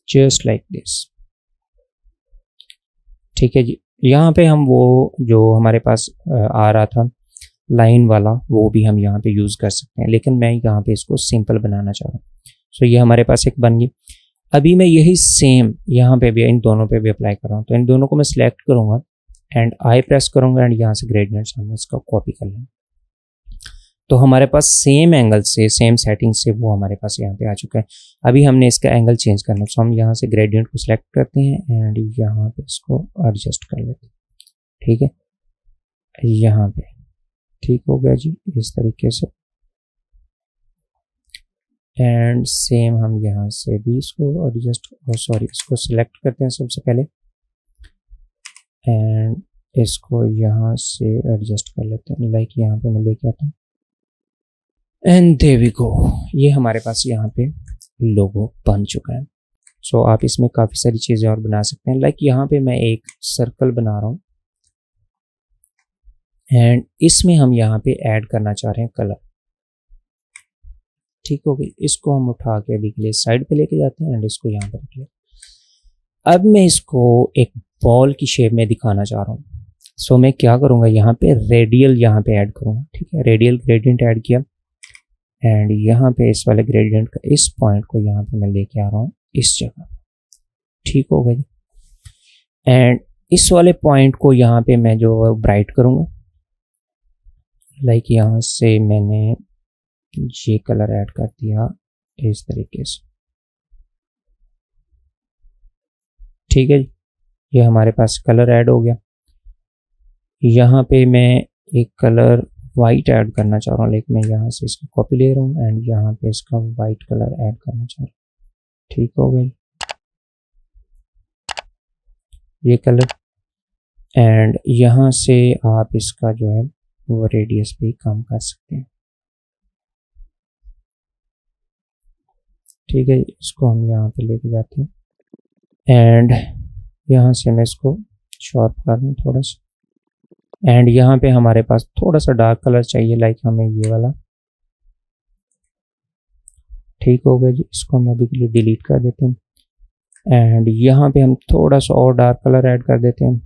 जस्ट लाइक दिस। ठीक है जी, यहाँ पे हम वो जो हमारे पास आ रहा था लाइन वाला वो भी हम यहाँ पे यूज़ कर सकते हैं, लेकिन मैं यहाँ पे इसको सिंपल बनाना चाह रहा हूँ। सो ये हमारे पास एक बन गई। अभी मैं यही सेम यहाँ पे भी इन दोनों पे भी अप्लाई कर रहा हूँ। तो इन दोनों को मैं सिलेक्ट करूँगा एंड आई प्रेस करूँगा एंड यहाँ से ग्रेडियंट्स हम इसका कॉपी कर लेंगे। तो हमारे पास सेम एंगल से सेम सेटिंग से वो हमारे पास यहाँ पे आ चुका है। अभी हमने इसका एंगल चेंज करना है, तो हम यहाँ से ग्रेडियंट को सिलेक्ट करते हैं एंड यहाँ पे इसको एडजस्ट कर लेते हैं। ठीक है, यहाँ पे ठीक हो गया जी इस तरीके से। एंड सेम हम यहाँ से भी इसको एडजस्ट इसको सिलेक्ट करते हैं सबसे पहले एंड इसको यहाँ से एडजस्ट कर लेते हैं। लाइक यहाँ पे मैं लेके आता हूँ एंड देयर वी गो, ये हमारे पास यहाँ पे लोगो बन चुका है। सो आप इसमें काफ़ी सारी चीज़ें और बना सकते हैं। लाइक यहाँ पे मैं एक सर्कल बना रहा हूँ एंड इसमें हम यहाँ पे ऐड करना चाह रहे हैं कलर। ठीक हो गई, इसको हम उठा के अभी के लिए साइड पे लेके जाते हैं एंड इसको यहाँ पे रख लेते हैं। अब मैं इसको एक बॉल की शेप में दिखाना चाह रहा हूँ। सो मैं क्या करूँगा, यहाँ पे रेडियल यहाँ पे ऐड करूँगा। ठीक है, रेडियल ग्रेडियंट ऐड किया एंड यहाँ पे इस वाले ग्रेडियंट का इस पॉइंट को यहाँ पे मैं लेके आ रहा हूँ इस जगह। ठीक हो गई, एंड इस वाले पॉइंट को यहाँ पे मैं जो ब्राइट करूँगा, लाइक यहाँ से मैंने ये कलर ऐड कर दिया इस तरीके से। ठीक है, ये हमारे पास कलर ऐड हो गया। यहाँ पे मैं एक कलर वाइट ऐड करना चाह रहा हूँ, लेकिन मैं यहाँ से इसकी कॉपी ले रहा हूँ एंड यहाँ पे इसका वाइट कलर ऐड करना चाह रहा हूँ। ठीक हो गई ये कलर, एंड यहाँ से आप इसका जो है वो रेडियस भी कम कर सकते हैं। ठीक है, इसको हम यहाँ पे लेके जाते हैं एंड यहाँ से मैं इसको शॉर्प कर दूँ थोड़ा सा। एंड यहाँ पे हमारे पास थोड़ा सा डार्क कलर चाहिए, लाइक हमें ये वाला। ठीक हो गया जी, इसको हम अभी के लिए डिलीट कर देते हैं एंड यहाँ पे हम थोड़ा सा और डार्क कलर ऐड कर देते हैं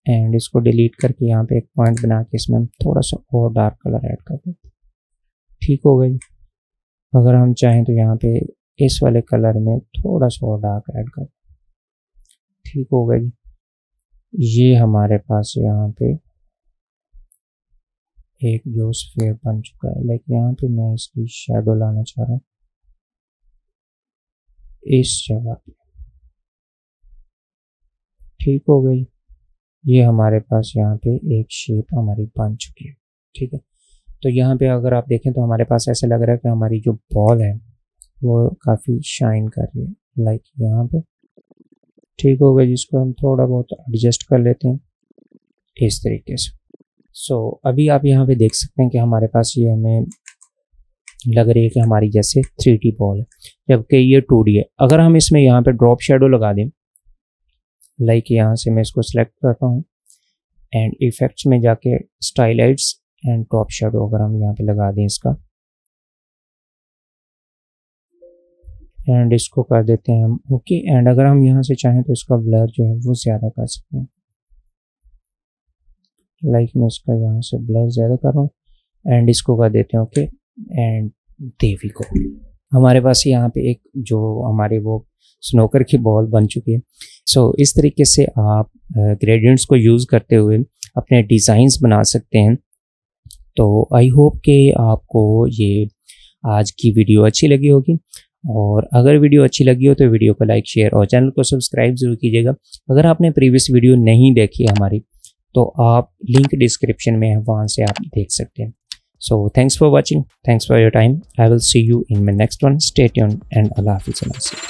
एंड इसको डिलीट करके यहाँ पे एक पॉइंट बना के इसमें हम थोड़ा सा और डार्क कलर ऐड कर देते हैं। ठीक हो गई, अगर हम चाहें तो यहाँ पे इस वाले कलर में थोड़ा सा और डार्क ऐड कर। ठीक हो गया जी, ये हमारे पास यहाँ पे एक जो स्फीयर बन चुका है। लाइक यहाँ पे मैं इसकी शैडो लाना चाह रहा हूँ इस जगह पे। ठीक हो गई, ये हमारे पास यहाँ पे एक शेप हमारी बन चुकी है। ठीक है, तो यहाँ पे अगर आप देखें तो हमारे पास ऐसा लग रहा है कि हमारी जो बॉल है वो काफ़ी शाइन कर रही है, लाइक यहाँ पे। ठीक हो गया, जिसको हम थोड़ा बहुत एडजस्ट कर लेते हैं इस तरीके से। सो अभी आप यहाँ पे देख सकते हैं कि हमारे पास ये हमें लग रही है कि हमारी जैसे 3D बॉल है, जबकि ये 2D है। अगर हम इसमें यहाँ पे ड्रॉप शेडो लगा दें, लाइक यहाँ से मैं इसको सिलेक्ट करता हूँ एंड इफेक्ट्स में जाके स्टाइलाइट्स एंड ड्रॉप शेडो अगर हम यहाँ पे लगा दें इसका, एंड इसको कर देते हैं हम ओके। एंड अगर हम यहाँ से चाहें तो इसका ब्लर जो है वो ज़्यादा कर सकते हैं, लाइक मैं इसका यहाँ से ब्लर ज़्यादा कर रहा हूँ एंड इसको कर देते हैं ओके। एंड देवी को हमारे पास यहाँ पे एक जो हमारे वो स्नोकर की बॉल बन चुकी है। सो इस तरीके से आप ग्रेडियंट्स को यूज़ करते हुए अपने डिज़ाइंस बना सकते हैं। तो आई होप कि आपको ये आज की वीडियो अच्छी लगी होगी, और अगर वीडियो अच्छी लगी हो तो वीडियो को लाइक शेयर और चैनल को सब्सक्राइब जरूर कीजिएगा। अगर आपने प्रीवियस वीडियो नहीं देखी हमारी तो आप लिंक डिस्क्रिप्शन में है, वहाँ से आप देख सकते हैं। So thanks for watching, thanks for your time. I will see you in my next one. Stay tuned and अल्लाह हाफिज़।